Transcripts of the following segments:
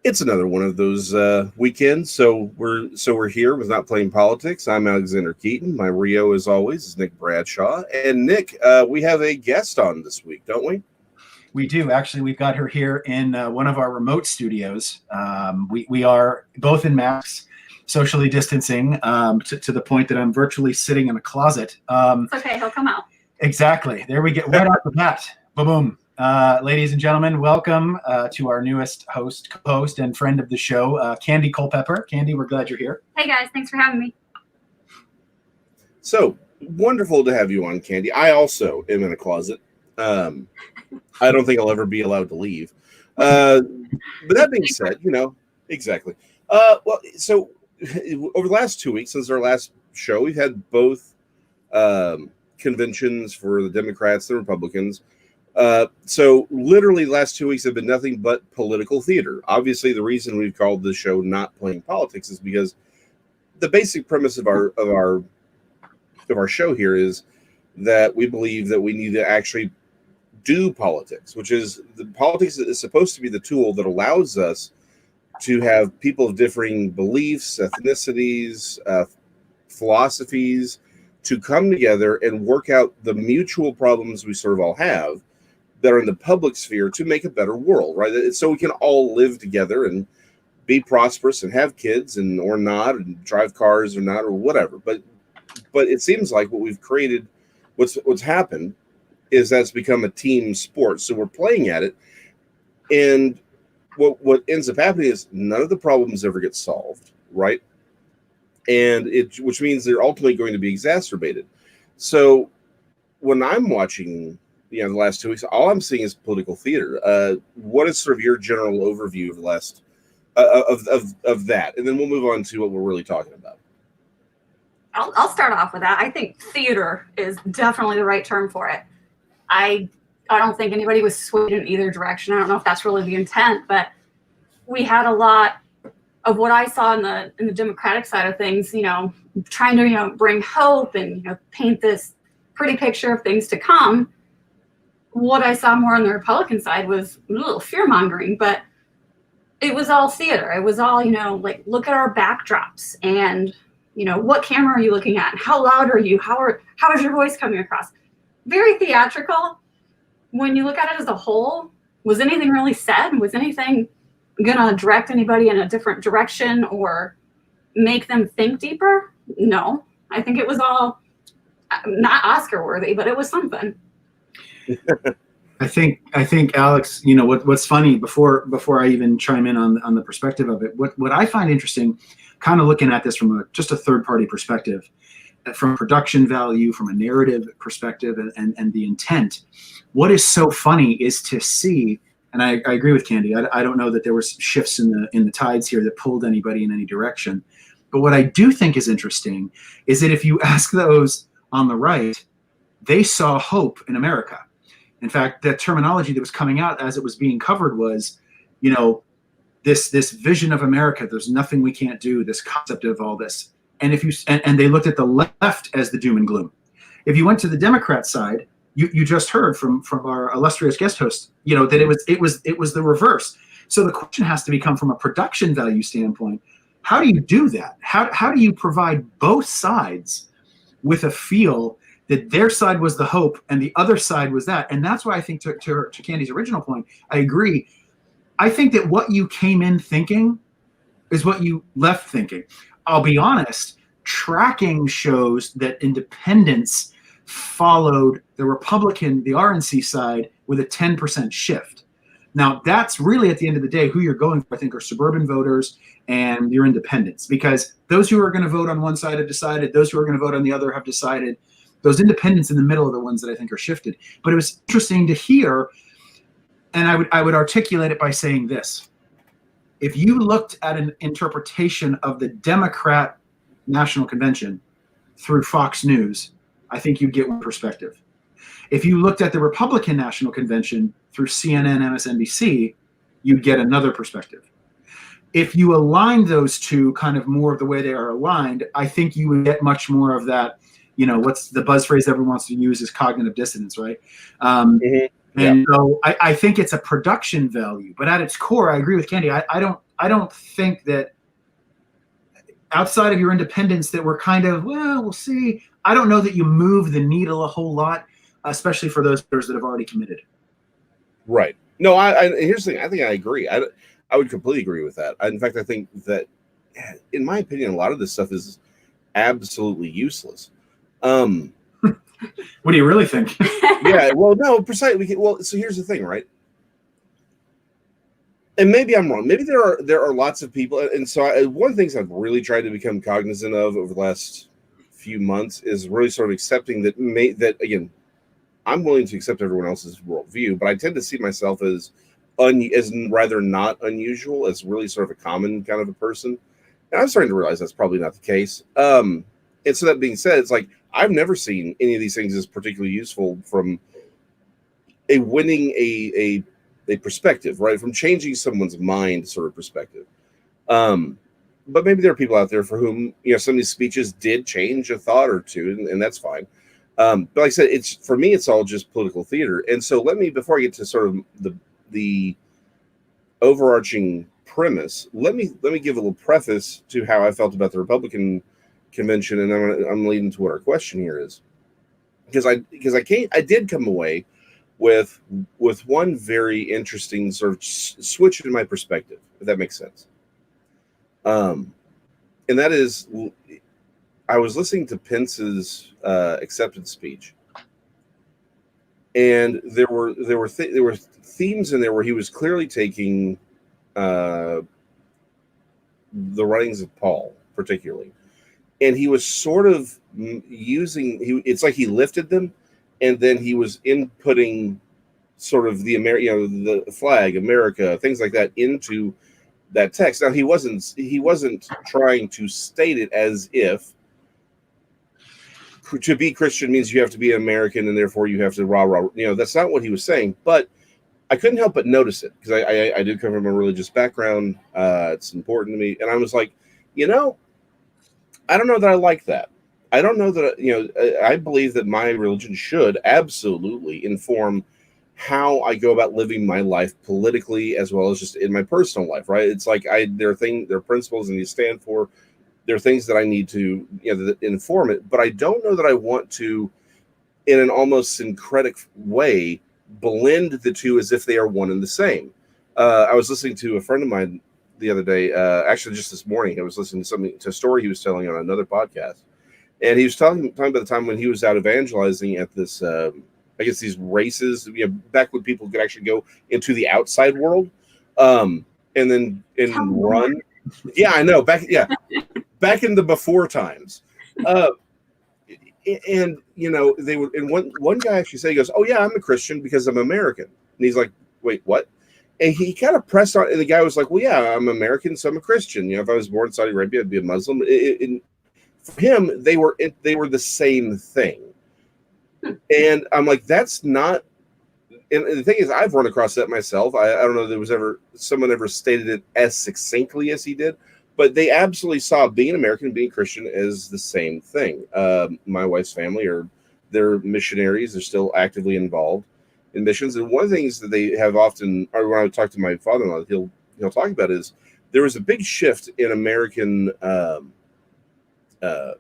It's another one of those weekends. So we're here with Not Playing Politics. I'm Alexander Keaton. My Rio, as always, is Nick Bradshaw. And Nick, we have a guest on this week, don't we? We do. Actually, we've got her here in one of our remote studios. We are both in masks, socially distancing to the point that I'm virtually sitting in a closet. It's okay. He'll come out. Exactly. There we get right off the bat. Boom. Ladies and gentlemen, welcome to our newest co-host and friend of the show, Candy Culpepper. Candy, we're glad you're here. Hey guys, thanks for having me. So wonderful to have you on, Candy. I also am in a closet. I don't think I'll ever be allowed to leave. But that being said, exactly. So over the last 2 weeks since our last show, we've had both conventions for the Democrats and Republicans. So literally the last 2 weeks have been nothing but political theater. Obviously, the reason we've called this show Not Playing Politics is because the basic premise of our show here is that we believe that we need to actually do politics, which is the politics is supposed to be the tool that allows us to have people of differing beliefs, ethnicities, philosophies to come together and work out the mutual problems we sort of all have that are in the public sphere to make a better world, right? So we can all live together and be prosperous and have kids or not, and drive cars or not, or whatever. But it seems like what we've created, what's happened is that's become a team sport. So we're playing at it. And what ends up happening is none of the problems ever get solved, right? And which means they're ultimately going to be exacerbated. So when I'm watching, the last 2 weeks, all I'm seeing is political theater. What is sort of your general overview of the last of that? And then we'll move on to what we're really talking about. I'll start off with that. I think theater is definitely the right term for it. I don't think anybody was swayed in either direction. I don't know if that's really the intent, but we had a lot of what I saw in the Democratic side of things, trying to, bring hope and, paint this pretty picture of things to come. What I saw more on the Republican side was a little fear-mongering, but it was all theater. It was all, like, look at our backdrops and, what camera are you looking at? How loud are you? How is your voice coming across? Very theatrical. When you look at it as a whole, was anything really said? Was anything going to direct anybody in a different direction or make them think deeper? No. I think it was all not Oscar worthy, but it was something. I think Alex, what's funny before I even chime in on the perspective of it, what I find interesting, kind of looking at this from just a third party perspective, from production value, from a narrative perspective, and the intent. What is so funny is to see, and I agree with Candy. I don't know that there was shifts in the tides here that pulled anybody in any direction. But what I do think is interesting is that if you ask those on the right, they saw hope in America. In fact, the terminology that was coming out as it was being covered was, this vision of America. There's nothing we can't do. This concept of all this. And if you and they looked at the left as the doom and gloom. If you went to the Democrat side, you just heard from our illustrious guest host, that it was the reverse. So the question has to become, from a production value standpoint, how do you do that? How do you provide both sides with a feel that their side was the hope and the other side was that? And that's why I think, to Candy's original point, I agree. I think that what you came in thinking is what you left thinking. I'll be honest, tracking shows that independents followed the Republican, the RNC side, with a 10% shift. Now, that's really, at the end of the day, who you're going for, I think, are suburban voters and your independents, because those who are going to vote on one side have decided, those who are going to vote on the other have decided. Those independents in the middle are the ones that I think are shifted. But it was interesting to hear, and I would articulate it by saying this. If you looked at an interpretation of the Democrat National Convention through Fox News, I think you'd get one perspective. If you looked at the Republican National Convention through CNN, MSNBC, you'd get another perspective. If you align those two kind of more of the way they are aligned, I think you would get much more of that, what's the buzz phrase everyone wants to use is cognitive dissonance, right? And so I think it's a production value, but at its core, I agree with Candy. I don't I don't think that outside of your independence that we're kind of, well, we'll see. I don't know that you move the needle a whole lot, especially for those that have already committed. Right. No, here's the thing. I think I agree. I would completely agree with that. In fact, I think that, in my opinion, a lot of this stuff is absolutely useless. What do you really think? Yeah. Well, no, precisely. Well, so here's the thing, right? And maybe I'm wrong. Maybe there are lots of people, and so one of the things I've really tried to become cognizant of over the last few months is really sort of accepting that again, I'm willing to accept everyone else's worldview, but I tend to see myself as rather not unusual, as really sort of a common kind of a person. And I'm starting to realize that's probably not the case. And so that being said, it's like I've never seen any of these things as particularly useful from winning a perspective, right? From changing someone's mind sort of perspective. But maybe there are people out there for whom, some of these speeches did change a thought or two, and that's fine. But like I said, for me, it's all just political theater. And so before I get to sort of the overarching premise, let me give a little preface to how I felt about the Republican convention, and I'm leading to what our question here is, because I did come away with one very interesting sort of switch in my perspective, if that makes sense. And that is, I was listening to Pence's acceptance speech, and there were themes in there where he was clearly taking the writings of Paul, particularly, and he was sort of it's like he lifted them, and then he was inputting sort of the flag, America, things like that into that text. Now he wasn't trying to state it as if to be Christian means you have to be American and therefore you have to rah. That's not what he was saying. But I couldn't help but notice it because I did come from a religious background. It's important to me, and I was like, I don't know that I like that. I don't know that, I believe that my religion should absolutely inform how I go about living my life politically as well as just in my personal life, right? It's like there are principles I need to stand for. There are things that I need to, that inform it, but I don't know that I want to, in an almost syncretic way, blend the two as if they are one and the same. I was listening to a friend of mine the other day, actually just this morning. I was listening to a story he was telling on another podcast. And he was talking about the time when he was out evangelizing at this, I guess these races, back when people could actually go into the outside world, and run. Yeah, I know. Back in the before times, and they would. And one guy actually said, he goes, "Oh yeah, I'm a Christian because I'm American." And he's like, "Wait, what?" And he kind of pressed on, and the guy was like, "Well, yeah, I'm American, so I'm a Christian. If I was born in Saudi Arabia, I'd be a Muslim." For him, they were the same thing, and I'm like, that's not. And the thing is, I've run across that myself. I don't know if there was someone ever stated it as succinctly as he did, but they absolutely saw being American and being Christian as the same thing. My wife's family they're missionaries. They're still actively involved in missions, and one of the things that they have often, or when I talk to my father-in-law, he'll talk about is there was a big shift in American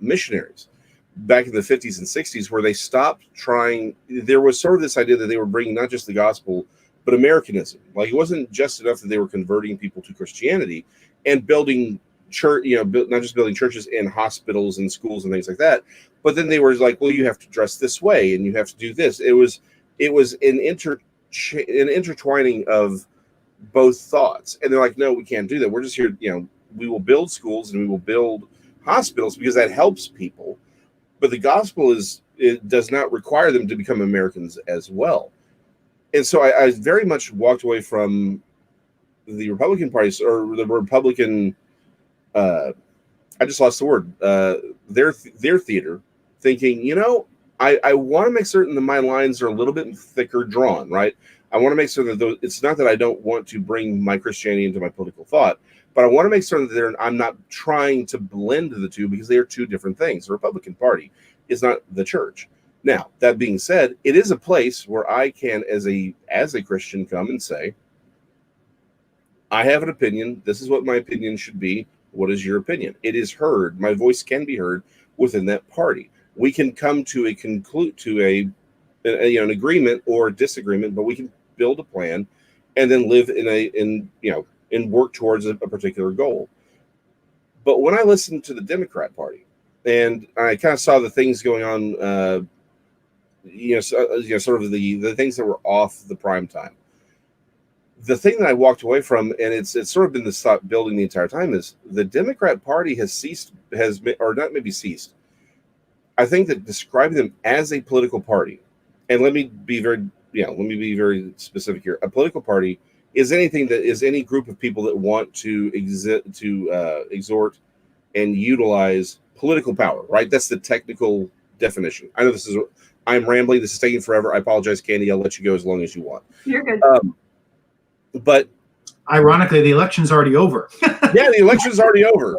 missionaries back in the 50s and 60s where they stopped trying. There was sort of this idea that they were bringing not just the gospel but Americanism. Like, it wasn't just enough that they were converting people to Christianity and building church, not just building churches and hospitals and schools and things like that, but then they were like, well, you have to dress this way and you have to do this. It was an intertwining of both thoughts, and they're like, no, we can't do that. We're just here, we will build schools and we will build hospitals because that helps people, but the gospel does not require them to become Americans as well. And so I very much walked away from the Republican Party, or the Republican, I just lost the word, their theater, thinking, I want to make certain that my lines are a little bit thicker drawn, right? I want to make certain that it's not that I don't want to bring my Christianity into my political thought, but I want to make certain that I'm not trying to blend the two, because they are two different things. The Republican Party is not the church. Now, that being said, it is a place where I can, as a Christian, come and say, I have an opinion. This is what my opinion should be. What is your opinion? It is heard. My voice can be heard within that party. We can come to an agreement or disagreement, but we can build a plan and then live and work towards a particular goal. But when I listened to the Democrat Party, and I kind of saw the things going on, sort of the things that were off the prime time. The thing that I walked away from, and it's sort of been the thought building the entire time, is the Democrat Party has not maybe ceased. I think that describing them as a political party, and let me be very specific here. A political party is anything that is any group of people that want to exhort and utilize political power, right? That's the technical definition. I know I'm rambling. This is taking forever. I apologize, Candy. I'll let you go as long as you want. You're good. But ironically, the election's already over. Yeah, the election's already over.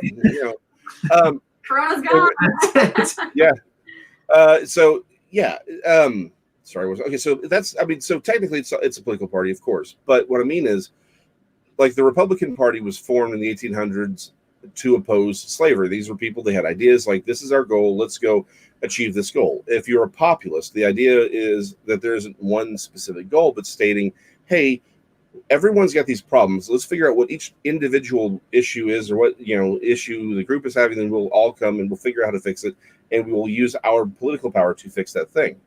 Corona's gone. Yeah. Sorry. So technically it's a political party, of course. But what I mean is, like, the Republican Party was formed in the 1800s to oppose slavery. These were people, they had ideas like, this is our goal. Let's go achieve this goal. If you're a populist, the idea is that there isn't one specific goal, but stating, hey, everyone's got these problems. Let's figure out what each individual issue is, or what issue the group is having, then we'll all come and we'll figure out how to fix it, and we will use our political power to fix that thing.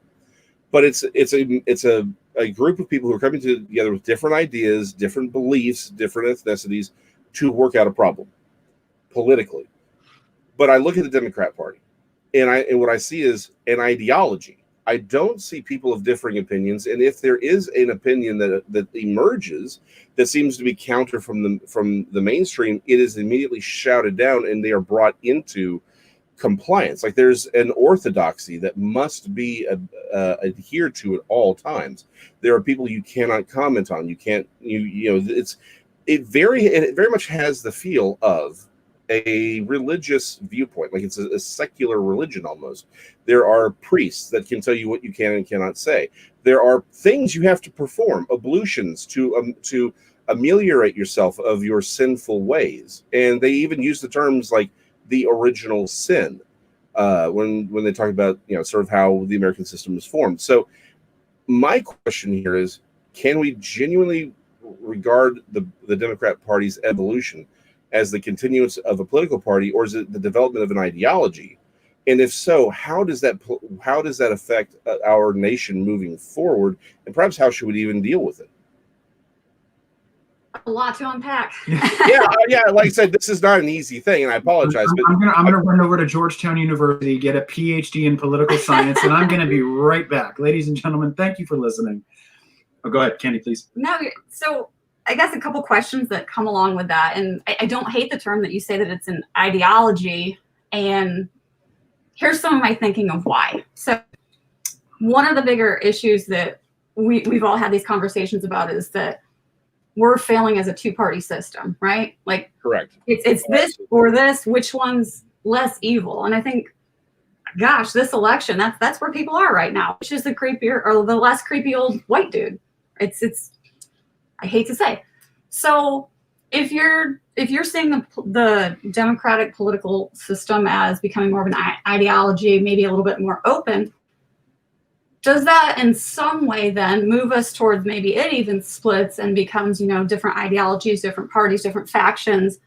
But it's a group of people who are coming together with different ideas, different beliefs, different ethnicities to work out a problem politically. But I look at the Democrat Party, and what I see is an ideology. I don't see people of differing opinions, and if there is an opinion that emerges that seems to be counter from the mainstream, it is immediately shouted down, and they are brought into compliance. Like, there's an orthodoxy that must be adhered to at all times. There are people you cannot comment on. You can't. It very much has the feel of a religious viewpoint, like it's a secular religion almost. There are priests that can tell you what you can and cannot say. There are things you have to perform, ablutions to ameliorate yourself of your sinful ways, and they even use the terms like the original sin when they talk about sort of how the American system is formed. So my question here is, can we genuinely regard the Democrat Party's evolution as the continuance of a political party, or is it the development of an ideology? And if so, how does that affect our nation moving forward? And perhaps how should we even deal with it? A lot to unpack. Yeah. Like I said, this is not an easy thing, and I apologize. I'm gonna run over to Georgetown University, get a PhD in political science, and I'm gonna be right back. Ladies and gentlemen, thank you for listening. Oh, go ahead, Candy, please. No, so I guess a couple questions that come along with that, and I don't hate the term that you say that it's an ideology, and here's some of my thinking of why. So one of the bigger issues that we've all had these conversations about is that we're failing as a two-party system, right? Like, correct. It's this or this. Which one's less evil? And I think, gosh, this election, that's where people are right now. Which is the creepier or the less creepy old white dude? It's I hate to say. So if you're seeing the democratic political system as becoming more of an ideology, maybe a little bit more open, does that in some way then move us towards maybe it even splits and becomes, different ideologies, different parties, different factions,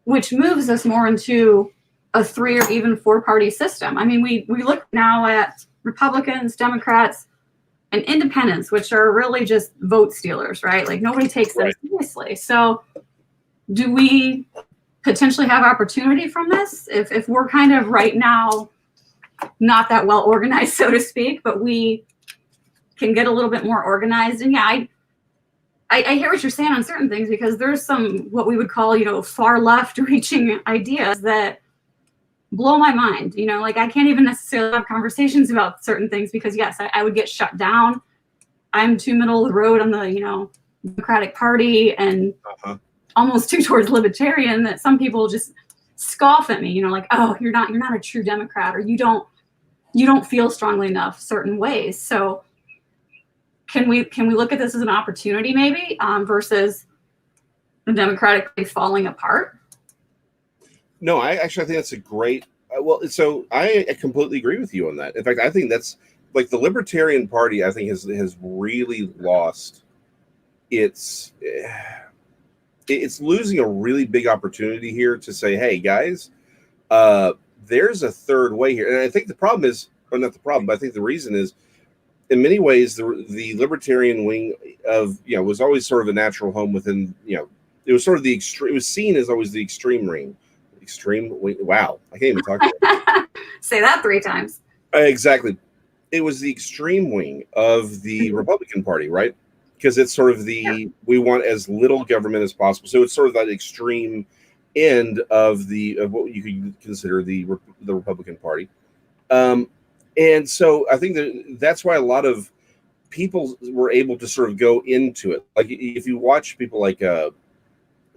which moves us more into a 3 or even 4-party system? I mean, we look now at Republicans, Democrats, and independents, which are really just vote stealers, right? Like, nobody takes them seriously. So do we potentially have opportunity from this? If we're kind of right now not that well organized, so to speak, but we can get a little bit more organized. And yeah, I hear what you're saying on certain things, because there's some, what we would call, far left reaching ideas that blow my mind. Like, I can't even necessarily have conversations about certain things because, yes, I would get shut down. I'm too middle of the road on the, Democratic Party, and almost too towards libertarian, that some people just scoff at me, like, oh, you're not a true Democrat, or you don't feel strongly enough certain ways. So can we look at this as an opportunity maybe, versus democratically falling apart? No, I think that's a great. So I completely agree with you on that. In fact, I think that's like the Libertarian Party. I think has really lost its. It's losing a really big opportunity here to say, hey guys, there's a third way here, and I think the problem is, or not the problem, but I think the reason is, in many ways, the libertarian wing of was always sort of a natural home within it was sort of the extreme. It was seen as always the extreme wing. Extreme wing. Wow, I can't even talk about it. Say that 3 times. Exactly. It was the extreme wing of the Republican Party, right? Because it's sort of we want as little government as possible. So it's sort of that extreme end of what you could consider the Republican Party. And so I think that's why a lot of people were able to sort of go into it. Like if you watch people like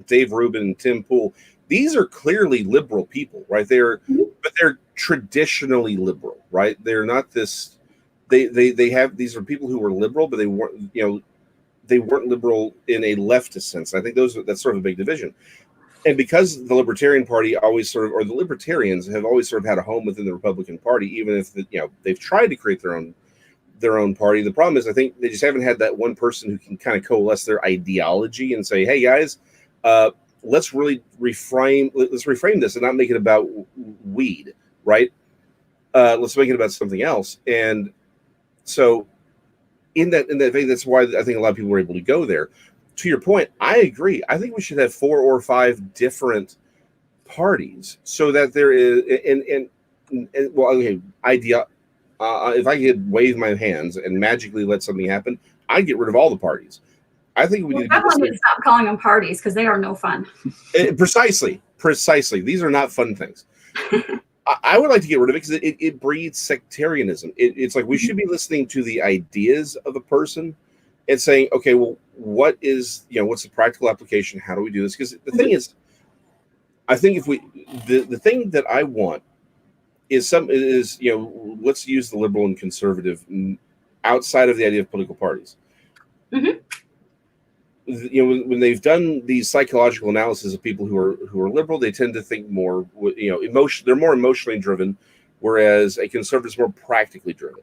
Dave Rubin and Tim Pool, these are clearly liberal people, right? But they're traditionally liberal, right? They're not this. They have these are people who were liberal, but they weren't they weren't liberal in a leftist sense. I think that's sort of a big division. And because the Libertarian Party always sort of, or the Libertarians have always sort of had a home within the Republican Party, even if they've tried to create their own party. The problem is, I think they just haven't had that one person who can kind of coalesce their ideology and say, "Hey guys, let's really reframe this and not make it about weed, right? Let's make it about something else." And so, in that vein, that's why I think a lot of people were able to go there. To your point, I agree. I think we should have 4 or 5 different parties so that there is idea. If I could wave my hands and magically let something happen, I'd get rid of all the parties. I think we need to stop calling them parties because they are no fun. Precisely. These are not fun things. I would like to get rid of it because it breeds sectarianism. It's like we should be listening to the ideas of a person and saying, okay, well, what's the practical application? How do we do this? Because the thing is, I think if the thing that I want is let's use the liberal and conservative outside of the idea of political parties. Mm-hmm. When they've done these psychological analysis of people who are liberal, they tend to think more, they're more emotionally driven, whereas a conservative is more practically driven.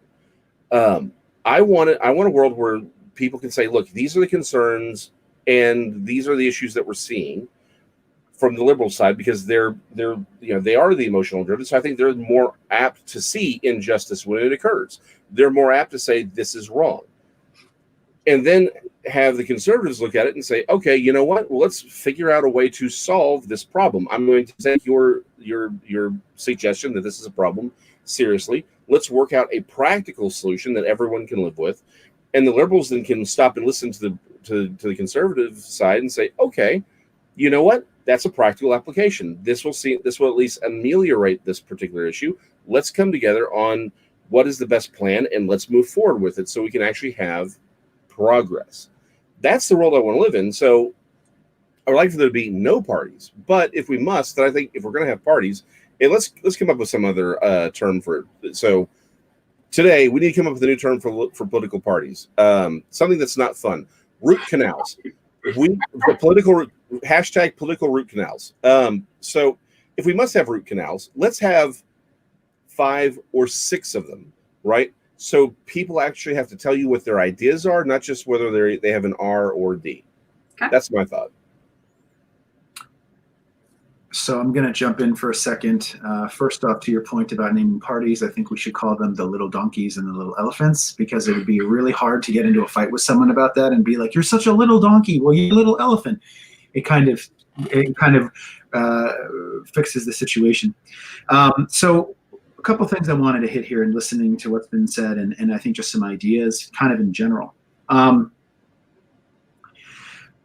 I want a world where people can say, look, these are the concerns and these are the issues that we're seeing from the liberal side, because they are the emotional driven. So I think they're more apt to see injustice when it occurs. They're more apt to say this is wrong. And then have the conservatives look at it and say, okay, you know what? Well, let's figure out a way to solve this problem. I'm going to take your suggestion that this is a problem seriously. Let's work out a practical solution that everyone can live with. And the liberals then can stop and listen to the conservative side and say, okay, you know what? That's a practical application. This will at least ameliorate this particular issue. Let's come together on what is the best plan and let's move forward with it so we can actually have progress. That's the world I want to live in. So I would like for there to be no parties. But if we must, then I think if we're going to have parties, and let's come up with some other term for it. So today we need to come up with a new term for political parties. Something that's not fun. Root canals. Political root canals. So if we must have root canals, let's have 5 or 6 of them, right? So people actually have to tell you what their ideas are, not just whether they have an R or D. Okay. That's my thought. So I'm going to jump in for a second. First off, to your point about naming parties, I think we should call them the little donkeys and the little elephants, because it would be really hard to get into a fight with someone about that and be like, you're such a little donkey. Well, you're a little elephant. It kind of fixes the situation. So a couple things I wanted to hit here in listening to what's been said, and I think just some ideas kind of in general.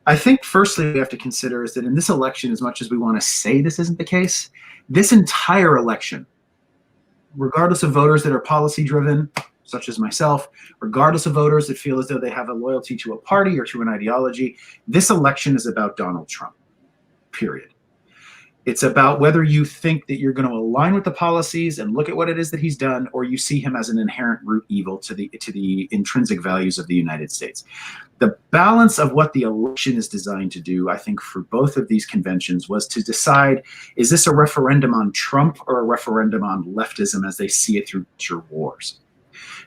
I think firstly we have to consider is that in this election, as much as we want to say this isn't the case, this entire election, regardless of voters that are policy driven, such as myself, regardless of voters that feel as though they have a loyalty to a party or to an ideology, this election is about Donald Trump, period. It's about whether you think that you're going to align with the policies and look at what it is that he's done, or you see him as an inherent root evil to the intrinsic values of the United States. The balance of what the election is designed to do, I think, for both of these conventions was to decide, is this a referendum on Trump or a referendum on leftism as they see it through future wars?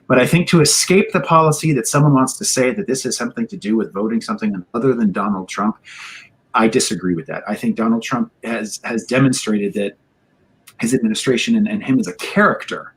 But I think to escape the policy that someone wants to say that this has something to do with voting something other than Donald Trump, I disagree with that. I think Donald Trump has demonstrated that his administration and him as a character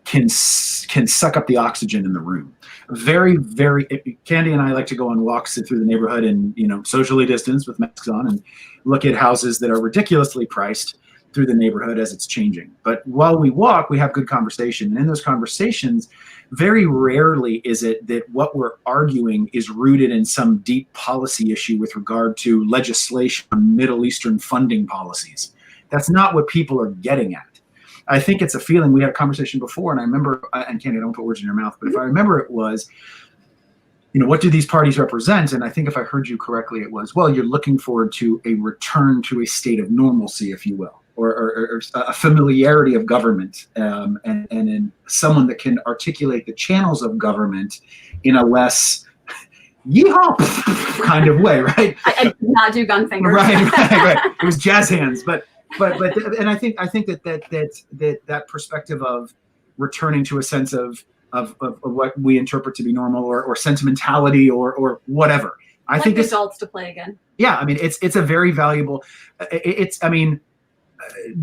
can suck up the oxygen in the room. Very, very. Candy and I like to go on walks through the neighborhood and, socially distanced with masks on and look at houses that are ridiculously priced through the neighborhood as it's changing. But while we walk, we have good conversation. And in those conversations, very rarely is it that what we're arguing is rooted in some deep policy issue with regard to legislation on Middle Eastern funding policies. That's not what people are getting at. I think it's a feeling. We had a conversation before, and I remember, and Candy, I don't put words in your mouth, but if I remember, it was, what do these parties represent? And I think if I heard you correctly, it was, well, you're looking forward to a return to a state of normalcy, if you will. Or a familiarity of government, and in someone that can articulate the channels of government in a less yeehaw kind of way, right? I did not do gun fingers. Right. It was jazz hands, but and I think that perspective of returning to a sense of what we interpret to be normal or sentimentality or whatever. I think it's adults to play again. Yeah, I mean it's a very valuable.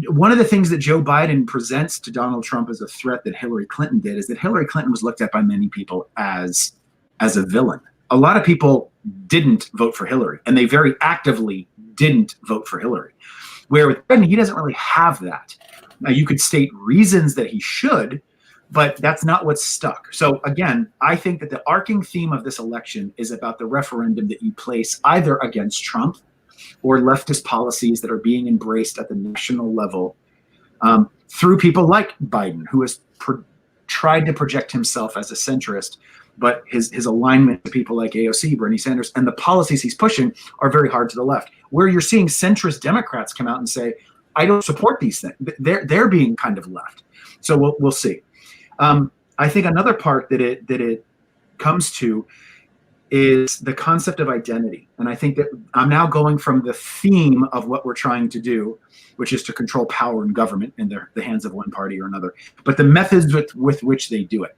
One of the things that Joe Biden presents to Donald Trump as a threat that Hillary Clinton did is that Hillary Clinton was looked at by many people as a villain. A lot of people didn't vote for Hillary, and they very actively didn't vote for Hillary. Where with Biden, he doesn't really have that. Now, you could state reasons that he should, but that's not what's stuck. So again, I think that the arcing theme of this election is about the referendum that you place either against Trump or leftist policies that are being embraced at the national level through people like Biden, who has tried to project himself as a centrist, but his alignment to people like AOC, Bernie Sanders, and the policies he's pushing are very hard to the left. Where you're seeing centrist Democrats come out and say, I don't support these things. They're being kind of left. So we'll see. I think another part that it comes to is the concept of identity. And I think that I'm now going from the theme of what we're trying to do, which is to control power and government in the hands of one party or another, but the methods with which they do it.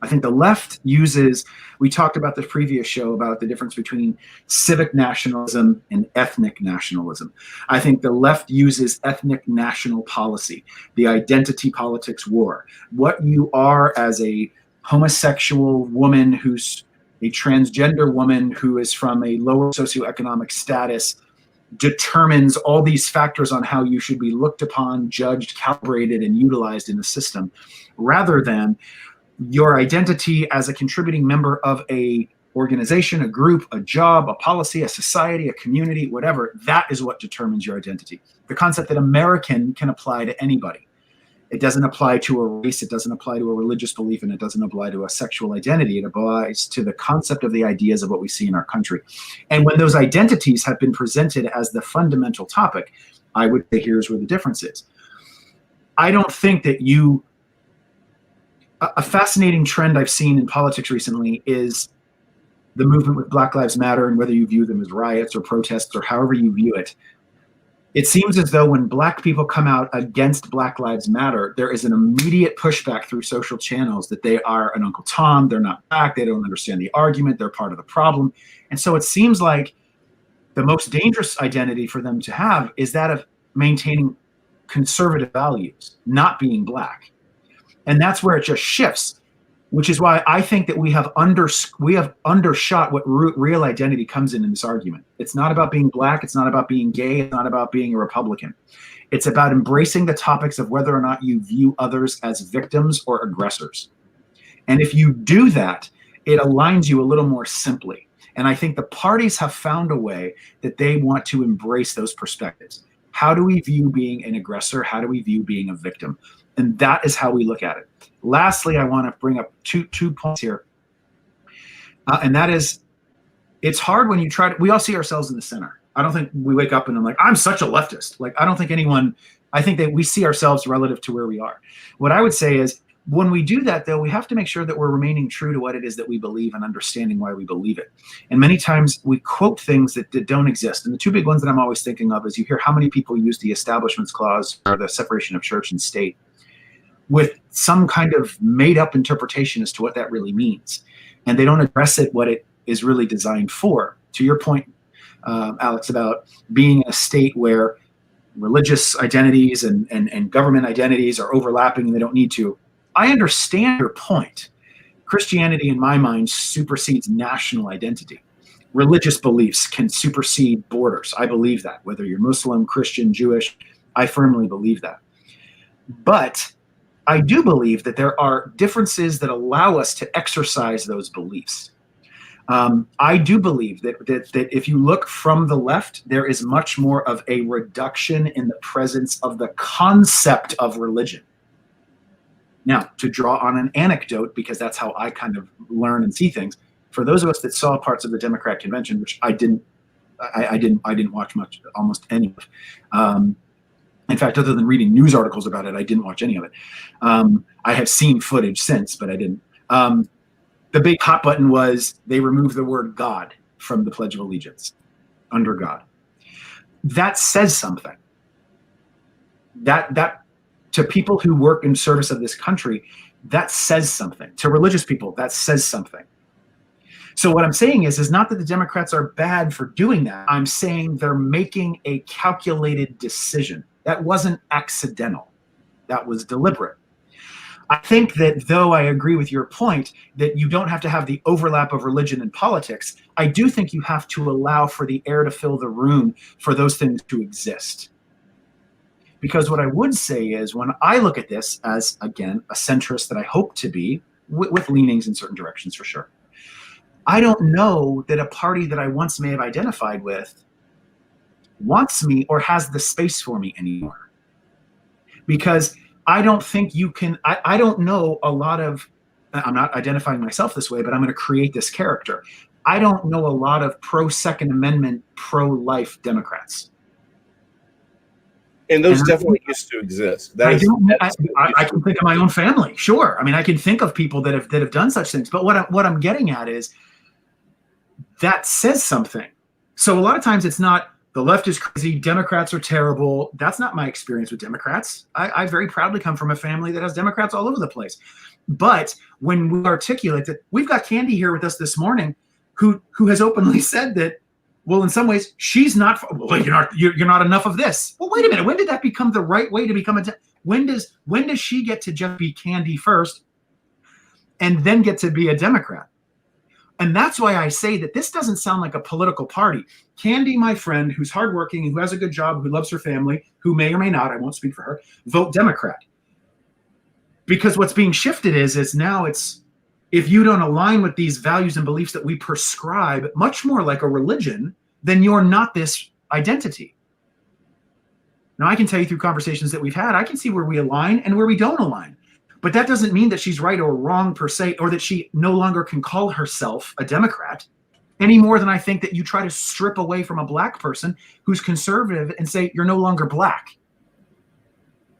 I think the left uses, we talked about the previous show about the difference between civic nationalism and ethnic nationalism. I think the left uses ethnic national policy, the identity politics war. What you are as a homosexual woman who's a transgender woman who is from a lower socioeconomic status determines all these factors on how you should be looked upon, judged, calibrated, and utilized in the system, rather than your identity as a contributing member of a organization, a group, a job, a policy, a society, a community, whatever. That is what determines your identity. The concept that American can apply to anybody. It doesn't apply to a race, it doesn't apply to a religious belief, and it doesn't apply to a sexual identity. It applies to the concept of the ideas of what we see in our country. And when those identities have been presented as the fundamental topic, I would say here's where the difference is. I don't think that a fascinating trend I've seen in politics recently is the movement with Black Lives Matter, and whether you view them as riots or protests or however you view it. It seems as though when Black people come out against Black Lives Matter, there is an immediate pushback through social channels that they are an Uncle Tom, they're not Black, they don't understand the argument, they're part of the problem. And so it seems like the most dangerous identity for them to have is that of maintaining conservative values, not being Black. And that's where it just shifts, which is why I think that we have undershot what real identity comes in this argument. It's not about being Black. It's not about being gay. It's not about being a Republican. It's about embracing the topics of whether or not you view others as victims or aggressors. And if you do that, it aligns you a little more simply. And I think the parties have found a way that they want to embrace those perspectives. How do we view being an aggressor? How do we view being a victim? And that is how we look at it. Lastly, I want to bring up two points here. And that is, it's hard when you we all see ourselves in the center. I don't think we wake up and I'm like, I'm such a leftist. Like, I don't think anyone, I think that we see ourselves relative to where we are. What I would say is, when we do that, though, we have to make sure that we're remaining true to what it is that we believe and understanding why we believe it. And many times we quote things that don't exist. And the two big ones that I'm always thinking of is you hear how many people use the Establishment Clause or the separation of church and state with some kind of made up interpretation as to what that really means. And they don't address it what it is really designed for. To your point, Alex, about being in a state where religious identities and government identities are overlapping and they don't need to. I understand your point. Christianity, in my mind, supersedes national identity. Religious beliefs can supersede borders. I believe that. Whether you're Muslim, Christian, Jewish, I firmly believe that. But I do believe that there are differences that allow us to exercise those beliefs. I do believe that if you look from the left, there is much more of a reduction in the presence of the concept of religion. Now, to draw on an anecdote, because that's how I kind of learn and see things, for those of us that saw parts of the Democrat convention, which I didn't watch much, almost any of. In fact, other than reading news articles about it, I didn't watch any of it. I have seen footage since, but I didn't. The big hot button was they removed the word God from the Pledge of Allegiance, under God. That says something. That to people who work in service of this country, that says something. To religious people, that says something. So what I'm saying is not that the Democrats are bad for doing that. I'm saying they're making a calculated decision. That wasn't accidental. That was deliberate. I think that, though I agree with your point that you don't have to have the overlap of religion and politics, I do think you have to allow for the air to fill the room for those things to exist. Because what I would say is, when I look at this as, again, a centrist that I hope to be, with leanings in certain directions for sure, I don't know that a party that I once may have identified with wants me or has the space for me anymore. Because I don't think you can, I don't know a lot of, I'm not identifying myself this way, but I'm going to create this character. I don't know a lot of pro-Second Amendment, pro-life Democrats. And those definitely used to exist. I can think of my own family, sure. I mean, I can think of people that have done such things. But what I'm getting at is that says something. So a lot of times it's not the left is crazy, Democrats are terrible. That's not my experience with Democrats. I very proudly come from a family that has Democrats all over the place. But when we articulate that, we've got Candy here with us this morning, who has openly said that, well, in some ways, she's not. Well, you're not enough of this. Well, wait a minute. When did that become the right way to become a? When does she get to just be Candy first, and then get to be a Democrat? And that's why I say that this doesn't sound like a political party. Candy, my friend, who's hardworking, who has a good job, who loves her family, who may or may not, I won't speak for her, vote Democrat. Because what's being shifted is now it's, if you don't align with these values and beliefs that we prescribe, much more like a religion, then you're not this identity. Now, I can tell you through conversations that we've had, I can see where we align and where we don't align. But that doesn't mean that she's right or wrong per se, or that she no longer can call herself a Democrat, any more than I think that you try to strip away from a black person who's conservative and say you're no longer black.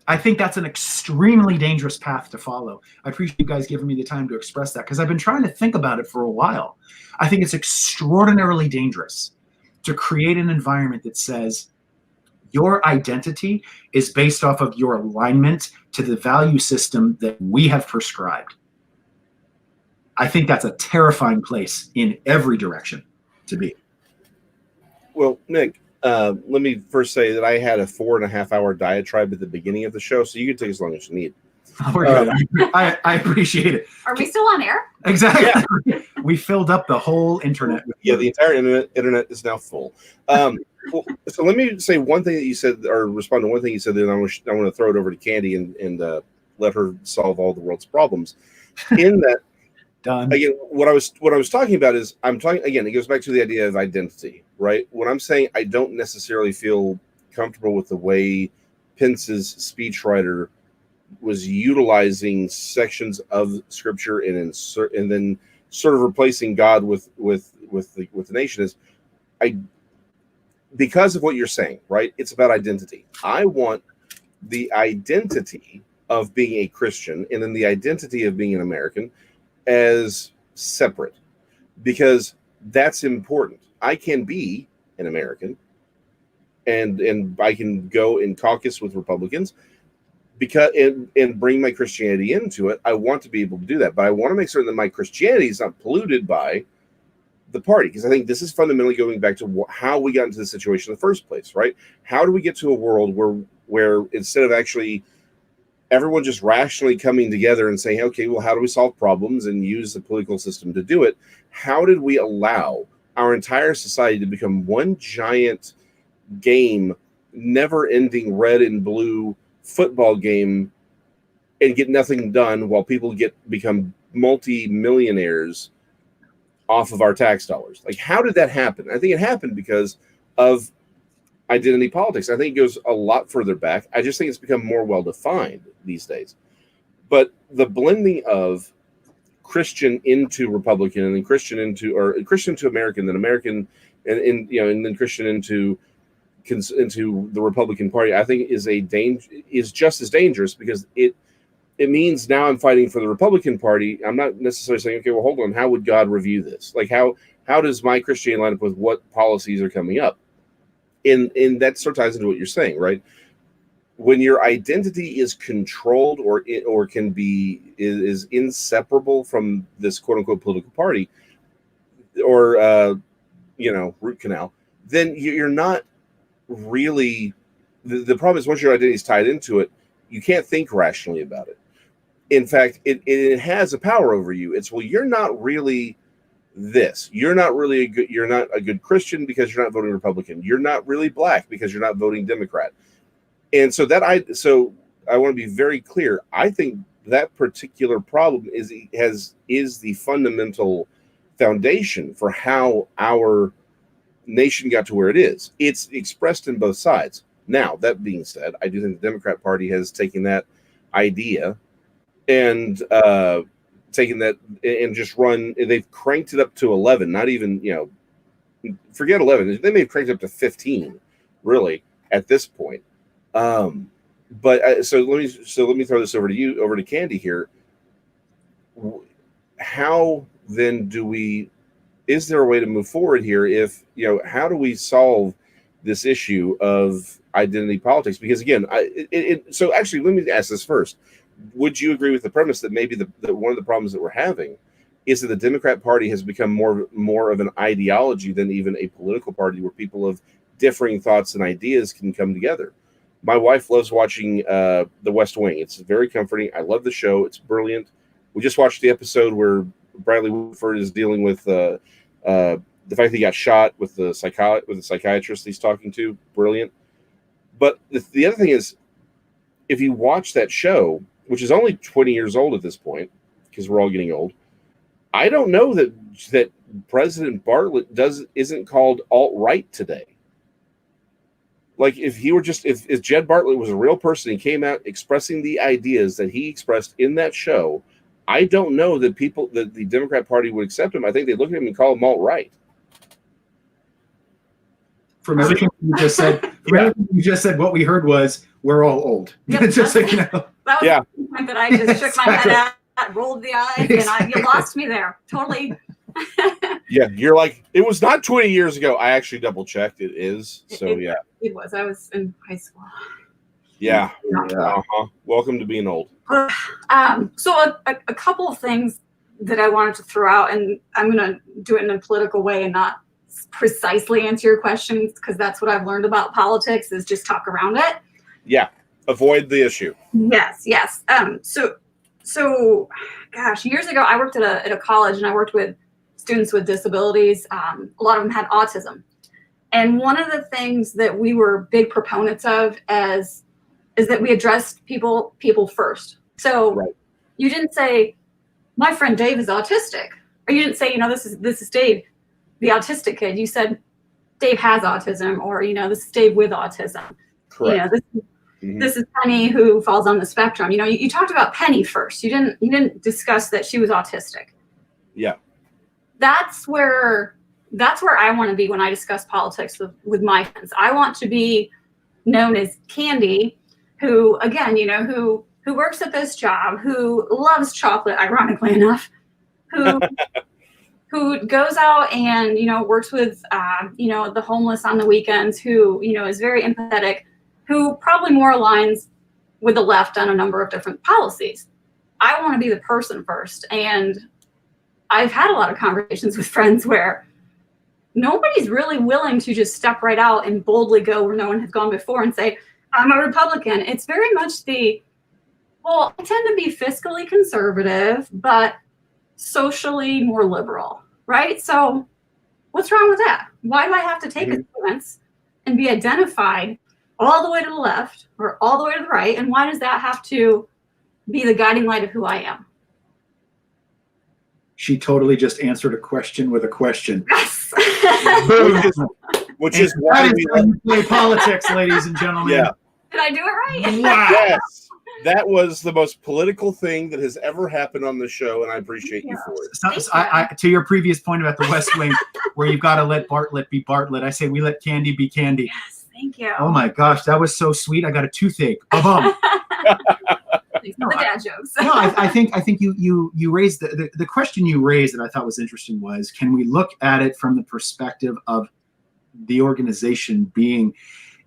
I think that's an extremely dangerous path to follow. I appreciate you guys giving me the time to express that, because I've been trying to think about it for a while. I think it's extraordinarily dangerous to create an environment that says your identity is based off of your alignment to the value system that we have prescribed. I think that's a terrifying place in every direction to be. Well, Nick, let me first say that I had a 4.5 hour diatribe at the beginning of the show, so you can take as long as you need. We're good. I appreciate it. Are we still on air? Exactly. Yeah. We filled up the whole internet. Yeah, the entire internet is now full. Well, so let me say one thing that you said, or respond to one thing you said, then I want to throw it over to Candy and let her solve all the world's problems. In that, done. Again, what I was talking about is, I'm talking again. It goes back to the idea of identity, right? When I'm saying I don't necessarily feel comfortable with the way Pence's speechwriter was utilizing sections of Scripture and then sort of replacing God with the nation, is because of what you're saying, right? It's about identity. I want the identity of being a Christian and then the identity of being an American as separate, because that's important. I can be an American and I can go and caucus with Republicans because and bring my Christianity into it. I want to be able to do that, but I want to make certain that my Christianity is not polluted by the party, because I think this is fundamentally going back to how we got into the situation in the first place, right? How do we get to a world where instead of actually everyone just rationally coming together and saying, okay, well, how do we solve problems and use the political system to do it? How did we allow our entire society to become one giant game, never-ending red and blue football game, and get nothing done while people become multi-millionaires off of our tax dollars? Like, how did that happen? I think it happened because of identity politics. I think it goes a lot further back. I just think it's become more well-defined these days. But the blending of Christian into Republican, and then Christian to American, then American, and then Christian into the Republican Party, I think is just as dangerous, because it means now I'm fighting for the Republican Party. I'm not necessarily saying, okay, well, hold on, how would God review this? Like, how does my Christianity line up with what policies are coming up? And that sort of ties into what you're saying, right? When your identity is controlled or can be is inseparable from this quote unquote political party or root canal, then you're not really. The problem is, once your identity is tied into it, you can't think rationally about it. In fact, it has a power over you. It's, well, you're not really this. You're not a good Christian because you're not voting Republican. You're not really black because you're not voting Democrat. And so I want to be very clear. I think that particular problem is the fundamental foundation for how our nation got to where it is. It's expressed in both sides. Now, that being said, I do think the Democrat Party has taken that idea and taken that and just they've cranked it up to 11, not even, forget 11. They may have cranked it up to 15, really, at this point. So let me throw this over to Candy here. How then is there a way to move forward here? How do we solve this issue of identity politics? Because again, so actually, let me ask this first. Would you agree with the premise that maybe that one of the problems that we're having is that the Democrat Party has become more of an ideology than even a political party where people of differing thoughts and ideas can come together? My wife loves watching The West Wing. It's very comforting. I love the show. It's brilliant. We just watched the episode where Bradley Whitford is dealing with the fact that he got shot with the psychiatrist he's talking to. Brilliant. But the other thing is, if you watch that show, which is only 20 years old at this point, because we're all getting old, I don't know that President Bartlet isn't called alt-right today. Like, if Jed Bartlet was a real person and came out expressing the ideas that he expressed in that show, I don't know that the Democrat Party would accept him. I think they look at him and call him alt-right. From everything you just said, what we heard was, we're all old. Yep, just like, that was the point that I just shook my head at, rolled the eyes, and you lost me there. Totally. Yeah, you're like, it was not 20 years ago. I actually double checked. It is. So yeah. It was. I was in high school. Yeah. Uh-huh. Welcome to being old. So a couple of things that I wanted to throw out, and I'm going to do it in a political way and not precisely answer your questions, because that's what I've learned about politics, is just talk around it. Yeah. Avoid the issue. Yes. So gosh, years ago, I worked at a college, and I worked with students with disabilities. A lot of them had autism. And one of the things that we were big proponents of is that we addressed people first. So right. You didn't say, my friend Dave is autistic. Or you didn't say, this is Dave, the autistic kid. You said, Dave has autism, or, this is Dave with autism. Correct. This is Penny who falls on the spectrum. You talked about Penny first. You didn't discuss that she was autistic. Yeah. That's where that's where I want to be when I discuss politics with my friends. I want to be known as Candy, who, again, who works at this job, who loves chocolate, ironically enough, who goes out and, works with, the homeless on the weekends, who, is very empathetic, who probably more aligns with the left on a number of different policies. I want to be the person first. And I've had a lot of conversations with friends where nobody's really willing to just step right out and boldly go where no one has gone before and say, I'm a Republican. It's very much I tend to be fiscally conservative, but socially more liberal, right? So what's wrong with that? Why do I have to take a stance and be identified all the way to the left or all the way to the right? And why does that have to be the guiding light of who I am? She totally just answered a question with a question. Yes. which is why we play politics, ladies and gentlemen. Yeah. Did I do it right? Wow. Yes. That was the most political thing that has ever happened on the show, and I appreciate you for it. To your previous point about the West Wing, where you've got to let Bartlett be Bartlett, I say we let Candy be Candy. Yes, thank you. Oh my gosh, that was so sweet. I got a toothache. Ba-bum. No, the dad jokes. No, I think you raised the question you raised that I thought was interesting was, can we look at it from the perspective of the organization being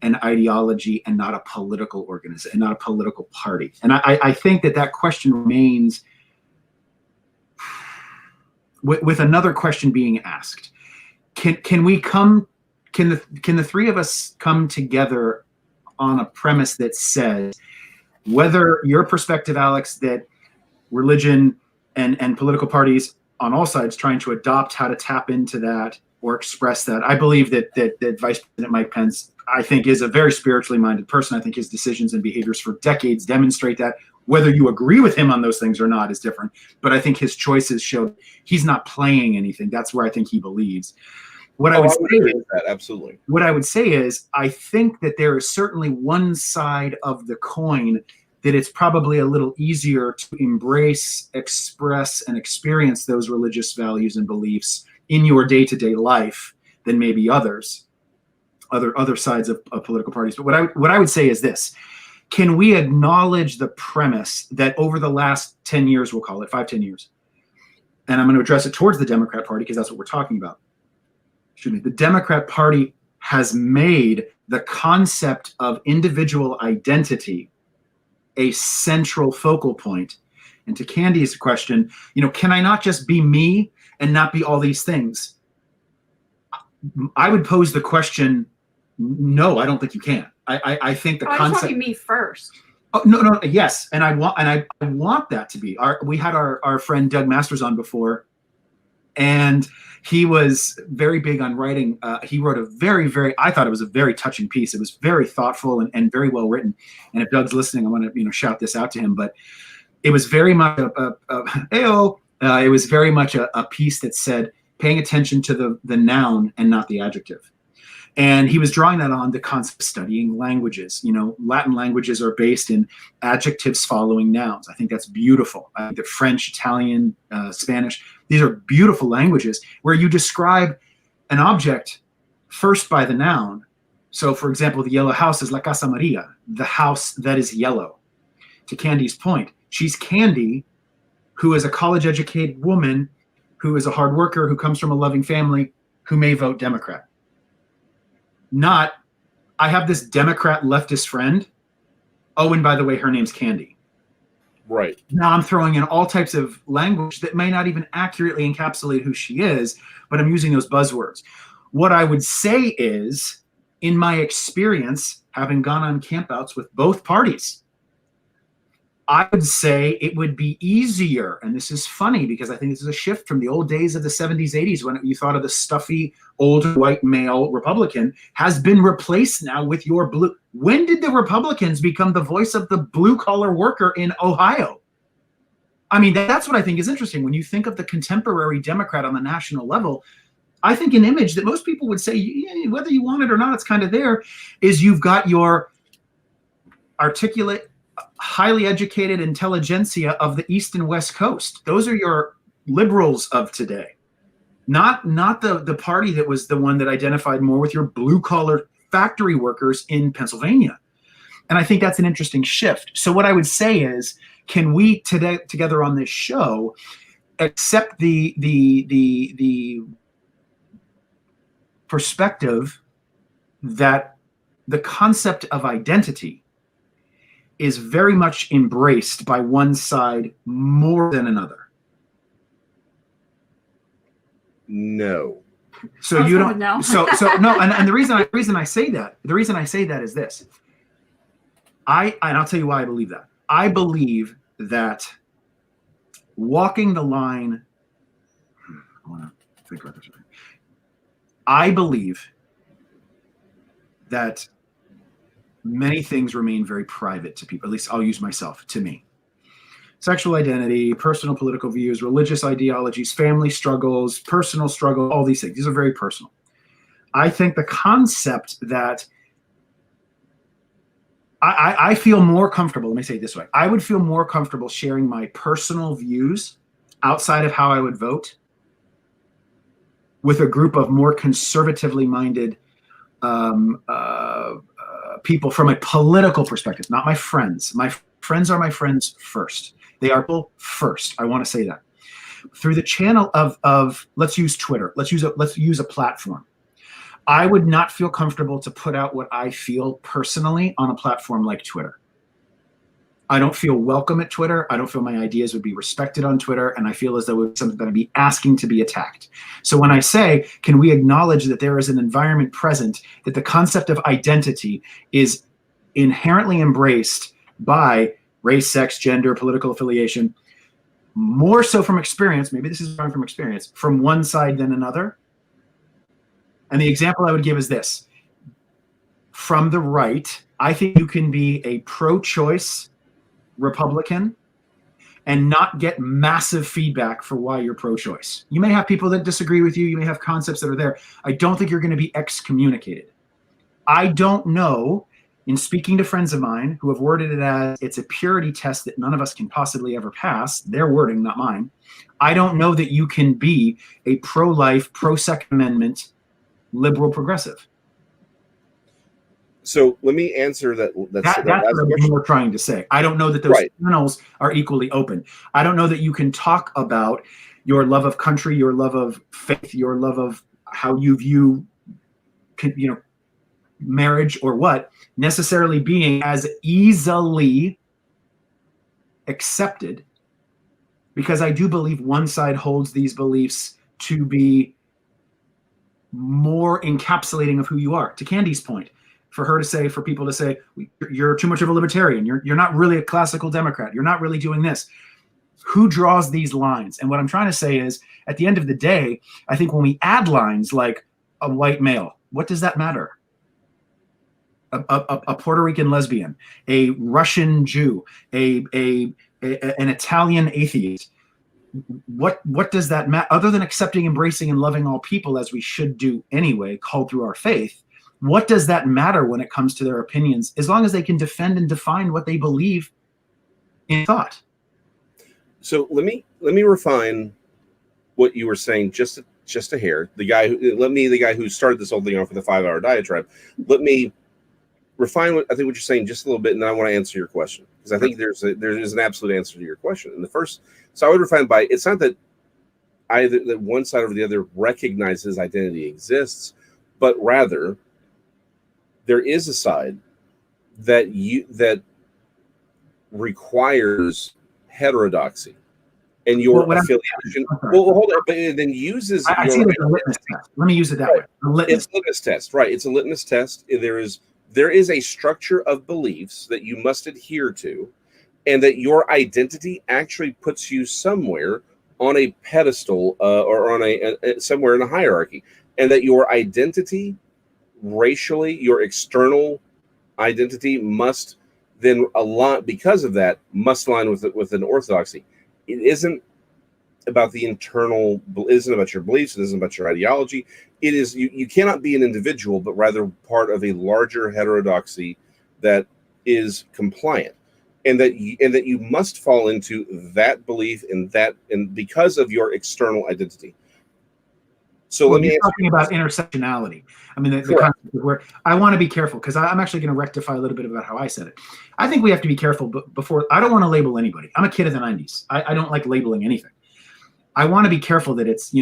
an ideology and not a political organization and not a political party? And I think that question remains with another question being asked. Can the three of us come together on a premise that says, whether your perspective, Alex, that religion and political parties on all sides trying to adopt how to tap into that or express that. I believe that Vice President Mike Pence, I think, is a very spiritually minded person. I think his decisions and behaviors for decades demonstrate that. Whether you agree with him on those things or not is different. But I think his choices show he's not playing anything. That's where I think he believes. What I would say is, I think that there is certainly one side of the coin that it's probably a little easier to embrace, express, and experience those religious values and beliefs in your day-to-day life than maybe other sides of political parties. But what I would say is this: can we acknowledge the premise that over the last 10 years, we'll call it 5-10 years, and I'm going to address it towards the Democrat Party because that's what we're talking about. The Democrat Party has made the concept of individual identity a central focal point. And to Candy's question, can I not just be me and not be all these things? I would pose the question, no, I don't think you can. I think the concept. I just want to be me first. Oh, no, yes, and I want that to be. We had our friend Doug Masters on before, and he was very big on writing. He wrote a very, I thought it was a very touching piece. It was very thoughtful and very well written. And if Doug's listening, I want to shout this out to him. But it was very much it was very much a piece that said paying attention to the noun and not the adjective. And he was drawing that on the concept of studying languages. Latin languages are based in adjectives following nouns. I think that's beautiful. I think the French, Italian, Spanish, these are beautiful languages where you describe an object first by the noun. So, for example, the yellow house is La Casa Maria, the house that is yellow. To Candy's point, she's Candy, who is a college-educated woman, who is a hard worker, who comes from a loving family, who may vote Democrat. Not, I have this Democrat leftist friend. Oh, and by the way, her name's Candy. Right. Now I'm throwing in all types of language that may not even accurately encapsulate who she is, but I'm using those buzzwords. What I would say is, in my experience, having gone on campouts with both parties, I would say it would be easier, and this is funny because I think this is a shift from the old days of the 70s, 80s, when you thought of the stuffy, old white male Republican, has been replaced now with your blue. When did the Republicans become the voice of the blue-collar worker in Ohio? I mean, that's what I think is interesting. When you think of the contemporary Democrat on the national level, I think an image that most people would say, yeah, whether you want it or not, it's kind of there, is you've got your articulate, highly educated intelligentsia of the East and West Coast. Those are your liberals of today. not the party that was the one that identified more with your blue collar factory workers in Pennsylvania. And I think that's an interesting shift. So what I would say is, can we today together on this show accept the perspective that the concept of identity is very much embraced by one side more than another? No. So you don't know. so no, and the reason I say that is this. And I'll tell you why I believe that. I believe that walking the line, I want to think about this. I believe that many things remain very private to people. At least I'll use myself, to me. Sexual identity, personal political views, religious ideologies, family struggles, personal struggle, all these things. These are very personal. I think the concept that I feel more comfortable, let me say it this way. I would feel more comfortable sharing my personal views outside of how I would vote with a group of more conservatively minded people from a political perspective, not my friends. My friends are my friends first. They are people first. I want to say that. Through the channel of let's use Twitter. Let's use a platform. I would not feel comfortable to put out what I feel personally on a platform like Twitter. I don't feel welcome at Twitter. I don't feel my ideas would be respected on Twitter, and I feel as though it's something that I'd be asking to be attacked. So when I say, can we acknowledge that there is an environment present, that the concept of identity is inherently embraced by race, sex, gender, political affiliation, more so from experience, maybe this is from experience, from one side than another? And the example I would give is this. From the right, I think you can be a pro-choice Republican and not get massive feedback for why you're pro-choice. You may have people that disagree with you. You may have concepts that are there. I don't think you're going to be excommunicated. I don't know, in speaking to friends of mine who have worded it as it's a purity test that none of us can possibly ever pass, their wording, not mine. I don't know that you can be a pro-life, pro-Second Amendment liberal progressive. So let me answer that. That's what I'm more trying to say. I don't know that those channels are equally open. I don't know that you can talk about your love of country, your love of faith, your love of how you view, marriage or what, necessarily being as easily accepted, because I do believe one side holds these beliefs to be more encapsulating of who you are. To Candy's point, for people to say, you're too much of a libertarian, you're not really a classical Democrat, you're not really doing this. Who draws these lines? And what I'm trying to say is, at the end of the day, I think when we add lines like a white male, what does that matter? A Puerto Rican lesbian, a Russian Jew, an Italian atheist. What does that matter? Other than accepting, embracing, and loving all people, as we should do anyway, called through our faith, what does that matter when it comes to their opinions, as long as they can defend and define what they believe in thought? So let me refine what you were saying just a hair. The guy who started this whole thing off with a 5-hour diatribe. Let me refine what you're saying just a little bit, and then I want to answer your question, because I think there is an absolute answer to your question. And so I would refine by, it's not that either that one side or the other recognizes identity exists, but rather there is a side that requires heterodoxy and your affiliation. Well, hold on, but then uses. I see it as a litmus test. Let me use it that way. It's a litmus test, right? It's a litmus test. There is a structure of beliefs that you must adhere to, and that your identity actually puts you somewhere on a pedestal or on a somewhere in a hierarchy, and that your identity, racially, your external identity must then align, because of that, must align with an orthodoxy. It isn't about the internal, it isn't about your beliefs, it isn't about your ideology. It is, you cannot be an individual, but rather part of a larger heterodoxy that is compliant, and that you must fall into that belief and because of your external identity. So Well, let me you're answer talking about intersectionality. I mean, the Correct. concept of where I want to be careful, because I'm actually going to rectify a little bit about how I said it. I think we have to be careful before. I don't want to label anybody. I'm a kid of the 90s. I don't like labeling anything. I want to be careful that it's,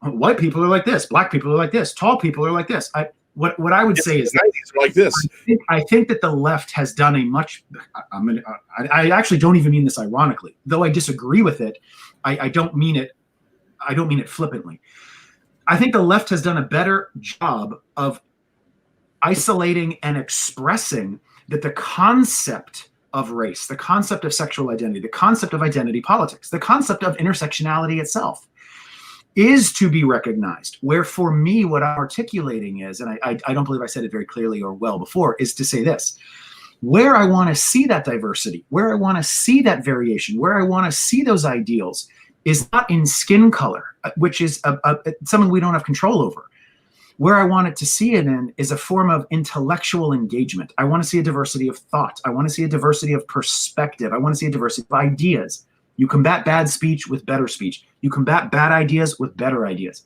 white people are like this, black people are like this, tall people are like this. What I would say is the 90s were like this. I think that the left has done a much. I actually don't even mean this ironically, though I disagree with it. I don't mean it. I don't mean it flippantly. I think the left has done a better job of isolating and expressing that the concept of race, the concept of sexual identity, the concept of identity politics, the concept of intersectionality itself is to be recognized. Where for me, what I'm articulating is, and I don't believe I said it very clearly or well before, is to say this. Where I want to see that diversity, where I want to see that variation, where I want to see those ideals is not in skin color, which is something we don't have control over. Where I want it to see it in is a form of intellectual engagement. I want to see a diversity of thought. I want to see a diversity of perspective. I want to see a diversity of ideas. You combat bad speech with better speech. You combat bad ideas with better ideas.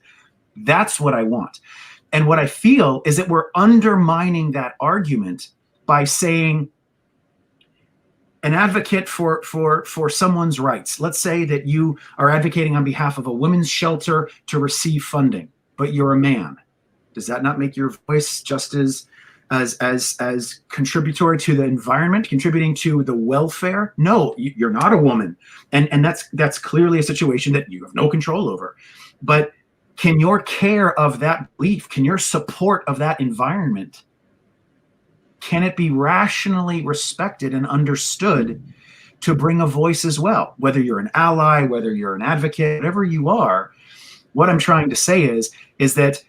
That's what I want. And what I feel is that we're undermining that argument by saying an advocate for someone's rights. Let's say that you are advocating on behalf of a women's shelter to receive funding, but you're a man. Does that not make your voice just as contributory to the environment, contributing to the welfare? No, you're not a woman, and that's clearly a situation that you have no control over. But can your care of that belief, can your support of that environment, can it be rationally respected and understood to bring a voice as well? Whether you're an ally, whether you're an advocate, whatever you are, what I'm trying to say is that,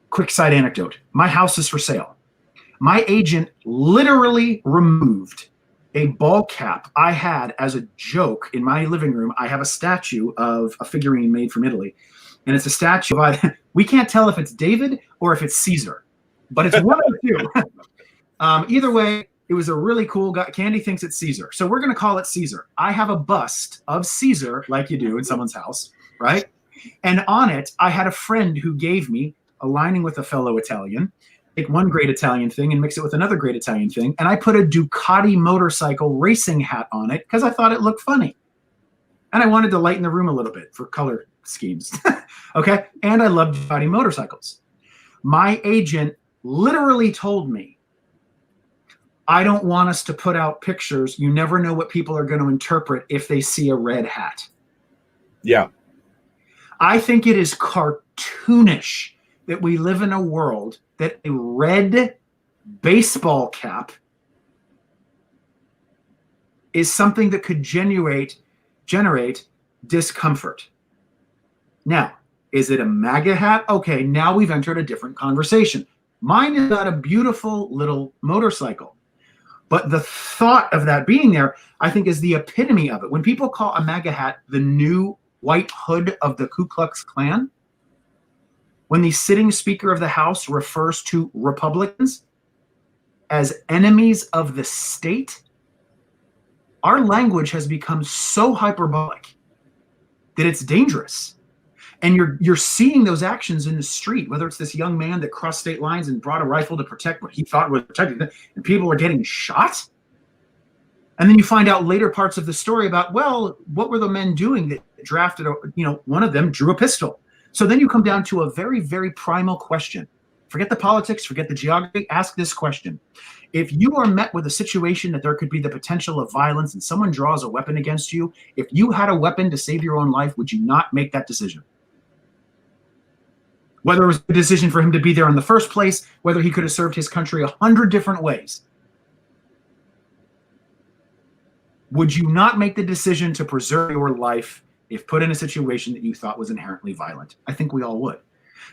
quick side anecdote, my house is for sale. My agent literally removed a ball cap I had as a joke in my living room. I have a statue of a figurine made from Italy, and it's a statue of, we can't tell if it's David or if it's Caesar, but it's one of the two. Either way, it was a really cool guy. Candy thinks it's Caesar, so we're going to call it Caesar. I have a bust of Caesar, like you do in someone's house, right? And on it, I had a friend who gave me, aligning with a fellow Italian, take one great Italian thing and mix it with another great Italian thing, and I put a Ducati motorcycle racing hat on it because I thought it looked funny. And I wanted to lighten the room a little bit for color schemes. Okay? And I love Ducati motorcycles. My agent literally told me, I don't want us to put out pictures. You never know what people are going to interpret if they see a red hat. Yeah. I think it is cartoonish that we live in a world that a red baseball cap is something that could generate discomfort. Now, is it a MAGA hat? Okay, now we've entered a different conversation. Mine is not a beautiful little motorcycle, but the thought of that being there, I think, is the epitome of it. When people call a MAGA hat the new white hood of the Ku Klux Klan, when the sitting Speaker of the House refers to Republicans as enemies of the state, our language has become so hyperbolic that it's dangerous. And you're seeing those actions in the street, whether it's this young man that crossed state lines and brought a rifle to protect what he thought was protecting them, and people are getting shot. And then you find out later parts of the story about, well, what were the men doing that drafted, one of them drew a pistol. So then you come down to a very, very primal question. Forget the politics, forget the geography, ask this question. If you are met with a situation that there could be the potential of violence and someone draws a weapon against you, if you had a weapon to save your own life, would you not make that decision? Whether it was a decision for him to be there in the first place, whether he could have served his country 100 different ways. Would you not make the decision to preserve your life if put in a situation that you thought was inherently violent? I think we all would.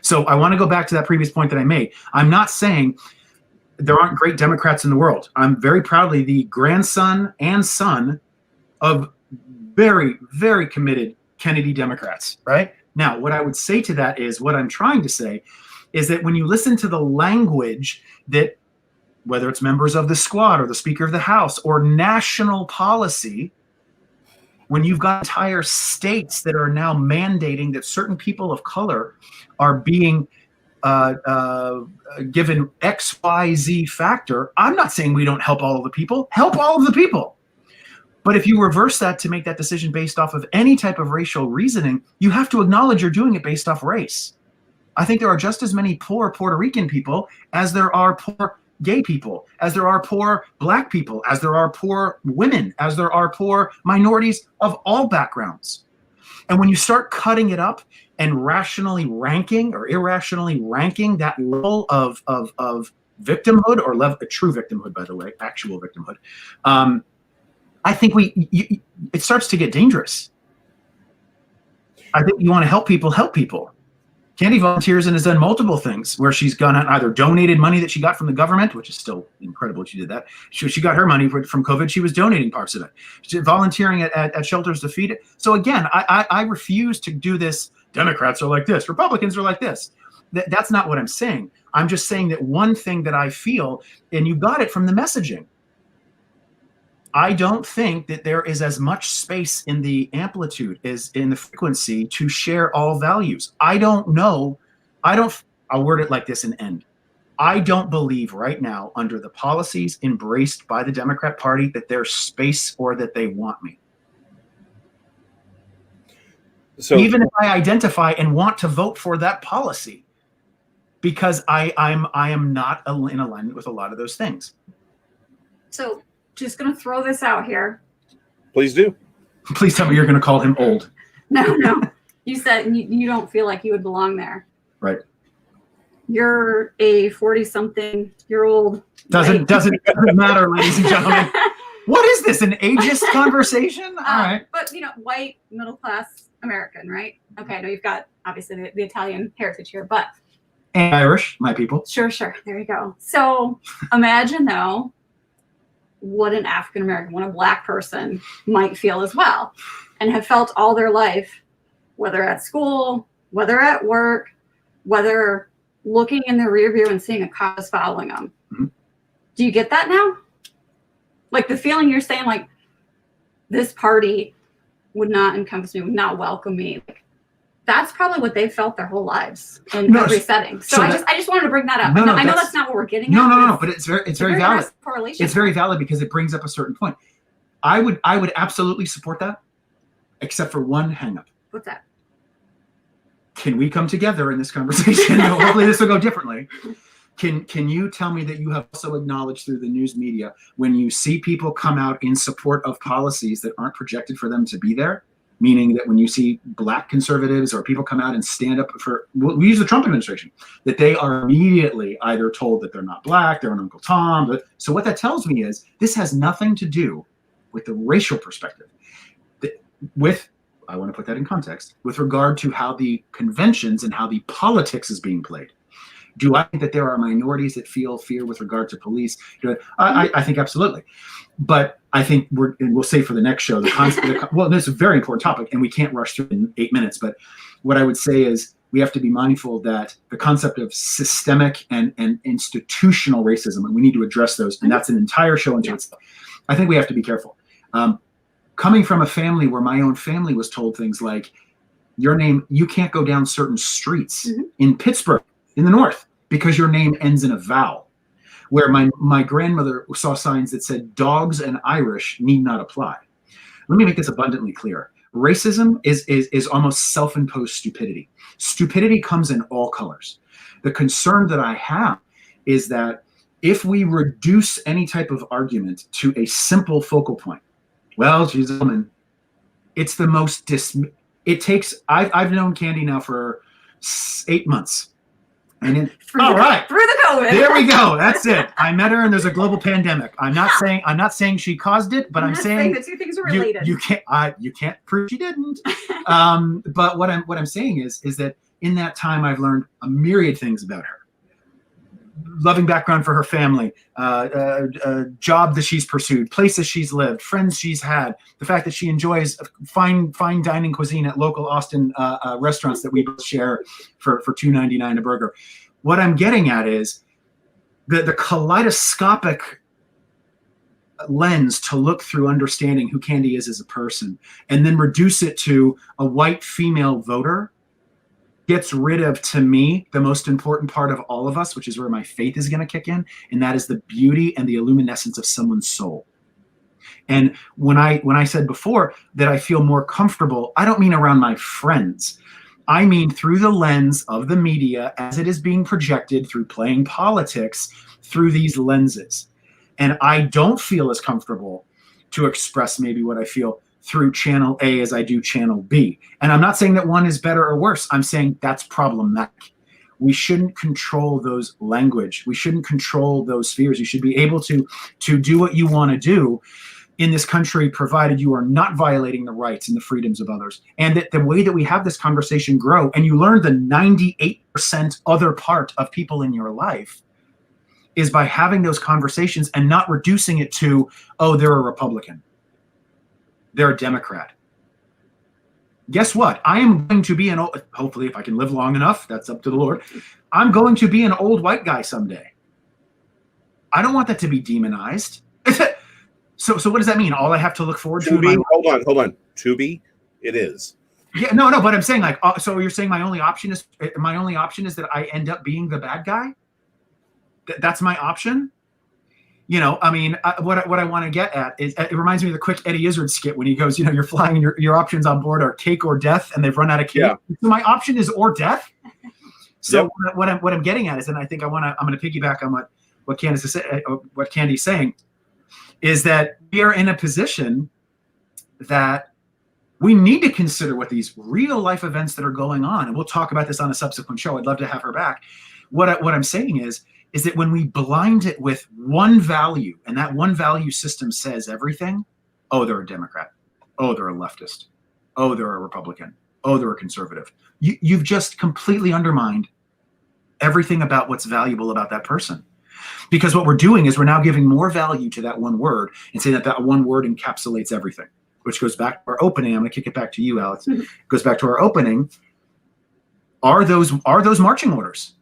So I want to go back to that previous point that I made. I'm not saying there aren't great Democrats in the world. I'm very proudly the grandson and son of very, very committed Kennedy Democrats, right? Now, what I would say to that is, what I'm trying to say is that when you listen to the language that, whether it's members of the squad or the Speaker of the House or national policy, when you've got entire states that are now mandating that certain people of color are being given XYZ factor. I'm not saying we don't help all of the people. Help all of the people. But if you reverse that to make that decision based off of any type of racial reasoning, you have to acknowledge you're doing it based off race. I think there are just as many poor Puerto Rican people as there are poor gay people, as there are poor black people, as there are poor women, as there are poor minorities of all backgrounds. And when you start cutting it up and rationally ranking or irrationally ranking that level of victimhood, or true victimhood, by the way, actual victimhood, I think it starts to get dangerous. I think you want to help people, help people. Candy volunteers and has done multiple things where she's gone out, either donated money that she got from the government, which is still incredible she did that. She got her money from COVID. She was donating parts of it. She's volunteering at shelters to feed it. So again, I refuse to do this. Democrats are like this. Republicans are like this. That's not what I'm saying. I'm just saying that one thing that I feel, and you got it from the messaging, I don't think that there is as much space in the amplitude as in the frequency to share all values. I don't know. I'll word it like this and end. I don't believe right now, under the policies embraced by the Democrat Party, that there's space or that they want me. So even if I identify and want to vote for that policy, because I am not in alignment with a lot of those things. So just going to throw this out here. Please do. Please tell me you're going to call him old. No. You said you don't feel like you would belong there. Right. You're a 40-something-year-old. Doesn't matter, ladies and gentlemen. What is this, an ageist conversation? All right. But, white, middle-class American, right? Okay, I know you've got, obviously, the Italian heritage here, but... And Irish, my people. Sure. There you go. So imagine, though, what an African-American, what a black person might feel as well, and have felt all their life, whether at school, whether at work, whether looking in the rear view and seeing a cop is following them. Mm-hmm. Do you get that now? Like the feeling you're saying, like, this party would not encompass me, would not welcome me. Like, that's probably what they've felt their whole lives in every setting. So I just wanted to bring that up. I know that's not what we're getting at. No, but it's very valid. It's very valid because it brings up a certain point. I would absolutely support that, except for one hang-up. What's that? Can we come together in this conversation? Hopefully this will go differently. Can you tell me that you have also acknowledged through the news media when you see people come out in support of policies that aren't projected for them to be there? Meaning that when you see black conservatives or people come out and stand up for, we use the Trump administration, that they are immediately either told that they're not black, they're an Uncle Tom. So what that tells me is this has nothing to do with the racial perspective. I want to put that in context, with regard to how the conventions and how the politics is being played. Do I think that there are minorities that feel fear with regard to police? I think absolutely. But I think we'll say for the next show, well, this is a very important topic and we can't rush through it in 8 minutes. But what I would say is we have to be mindful that the concept of systemic and institutional racism, and we need to address those. And that's an entire show into itself. I think we have to be careful. Coming from a family where my own family was told things like, your name, you can't go down certain streets in Pittsburgh, in the north, because your name ends in a vowel. Where my grandmother saw signs that said dogs and Irish need not apply. Let me make this abundantly clear. Racism is almost self-imposed stupidity. Stupidity comes in all colors. The concern that I have is that if we reduce any type of argument to a simple focal point, well, she's a woman, it's the most I've known Candy now for 8 months. And all right, through the COVID. There we go. That's it. I met her, and there's a global pandemic. I'm not saying she caused it, but I'm saying the two things are related. You can't prove she didn't. But what I'm saying is that in that time, I've learned a myriad things about her. Loving background for her family, job that she's pursued, places she's lived, friends she's had, the fact that she enjoys fine dining cuisine at local Austin restaurants that we both share for $2.99 a burger. What I'm getting at is the kaleidoscopic lens to look through understanding who Candy is as a person, and then reduce it to a white female voter, gets rid of, to me, the most important part of all of us, which is where my faith is going to kick in, and that is the beauty and the illuminescence of someone's soul. And when I said before that I feel more comfortable, I don't mean around my friends. I mean through the lens of the media as it is being projected through playing politics through these lenses. And I don't feel as comfortable to express maybe what I feel through channel A as I do channel B. And I'm not saying that one is better or worse. I'm saying that's problematic. We shouldn't control those language. We shouldn't control those spheres. You should be able to do what you want to do in this country, provided you are not violating the rights and the freedoms of others. And that the way that we have this conversation grow, and you learn the 98% other part of people in your life, is by having those conversations and not reducing it to, oh, they're a Republican, they're a Democrat. Guess what? I am going to be an old, hopefully if I can live long enough, that's up to the Lord, I'm going to be an old white guy someday. I don't want that to be demonized. So what does that mean? All I have to look forward to? Hold on. To be, it is. Yeah, no, but I'm saying, like, so you're saying my only option is that I end up being the bad guy? That's my option? You know, I mean, what I want to get at is, it reminds me of the quick Eddie Izzard skit when he goes, you know, you're flying and your options on board are cake or death, and they've run out of cake. Yeah. So my option is or death. So yep. what I'm getting at is, and I think I'm going to piggyback on what Candy's saying, is that we are in a position that we need to consider what these real life events that are going on. And we'll talk about this on a subsequent show. I'd love to have her back. What I'm saying is that when we blind it with one value, and that one value system says everything, oh, they're a Democrat. Oh, they're a leftist. Oh, they're a Republican. Oh, they're a conservative. You've just completely undermined everything about what's valuable about that person. Because what we're doing is we're now giving more value to that one word and saying that one word encapsulates everything, which goes back to our opening. I'm going to kick it back to you, Alex. It goes back to our opening. Are those marching orders?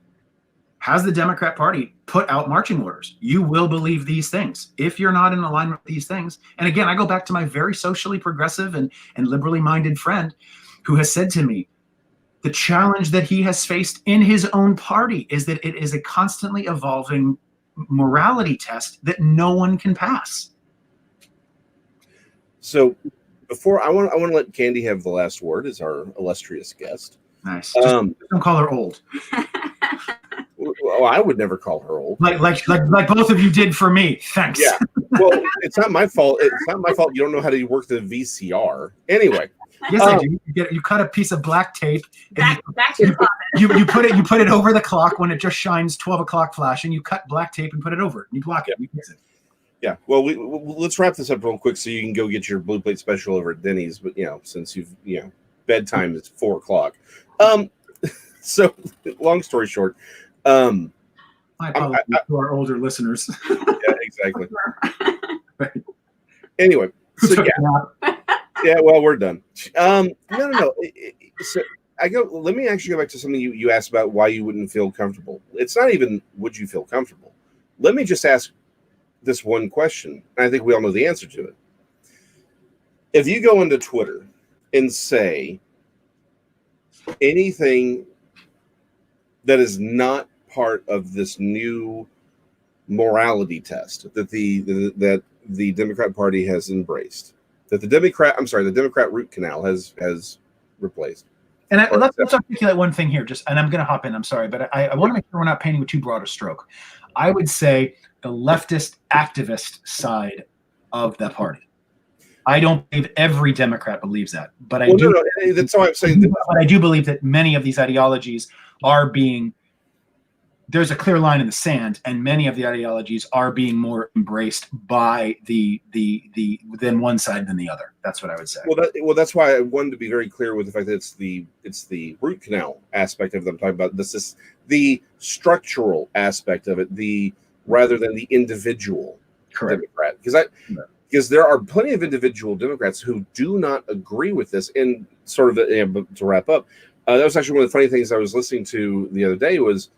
Has the Democrat Party put out marching orders? You will believe these things. If you're not in alignment with these things, and again, I go back to my very socially progressive and liberally minded friend who has said to me, the challenge that he has faced in his own party is that it is a constantly evolving morality test that no one can pass. So before I want to let Candy have the last word as our illustrious guest. Nice. Don't call her old. Well, I would never call her old. Like both of you did for me. Thanks. Yeah. Well, it's not my fault. It's not my fault. You don't know how to work the VCR. Anyway. Yes, I do. You cut a piece of black tape. Back to your closet. You put it over the clock when it just shines 12 o'clock flash, and you cut black tape and put it over it. You block it. You fix it. Yeah. Well, let's wrap this up real quick so you can go get your blue plate special over at Denny's. But since bedtime is 4 o'clock. So long story short, my apologies to our older listeners. Yeah, exactly. Right. Anyway, so yeah. Well, we're done. No. So let me actually go back to something you asked about why you wouldn't feel comfortable. It's not even would you feel comfortable. Let me just ask this one question, and I think we all know the answer to it. If you go into Twitter and say anything that is not part of this new morality test that the Democrat Party has embraced, that the Democrat root canal has replaced. And let's articulate one thing here, and I'm going to hop in, I'm sorry, but I want to make sure we're not painting with too broad a stroke. I would say the leftist activist side of the party. I don't believe every Democrat believes that, but that's why I'm saying that. But I do believe that many of these ideologies are being, there's a clear line in the sand, and many of the ideologies are being more embraced by the than one side than the other. That's what I would say. Well, that's why I wanted to be very clear with the fact that it's the root canal aspect of them talking about. This is the structural aspect of it, rather than the individual Democrat. Because there are plenty of individual Democrats who do not agree with this. And sort of to wrap up, that was actually one of the funny things I was listening to the other day was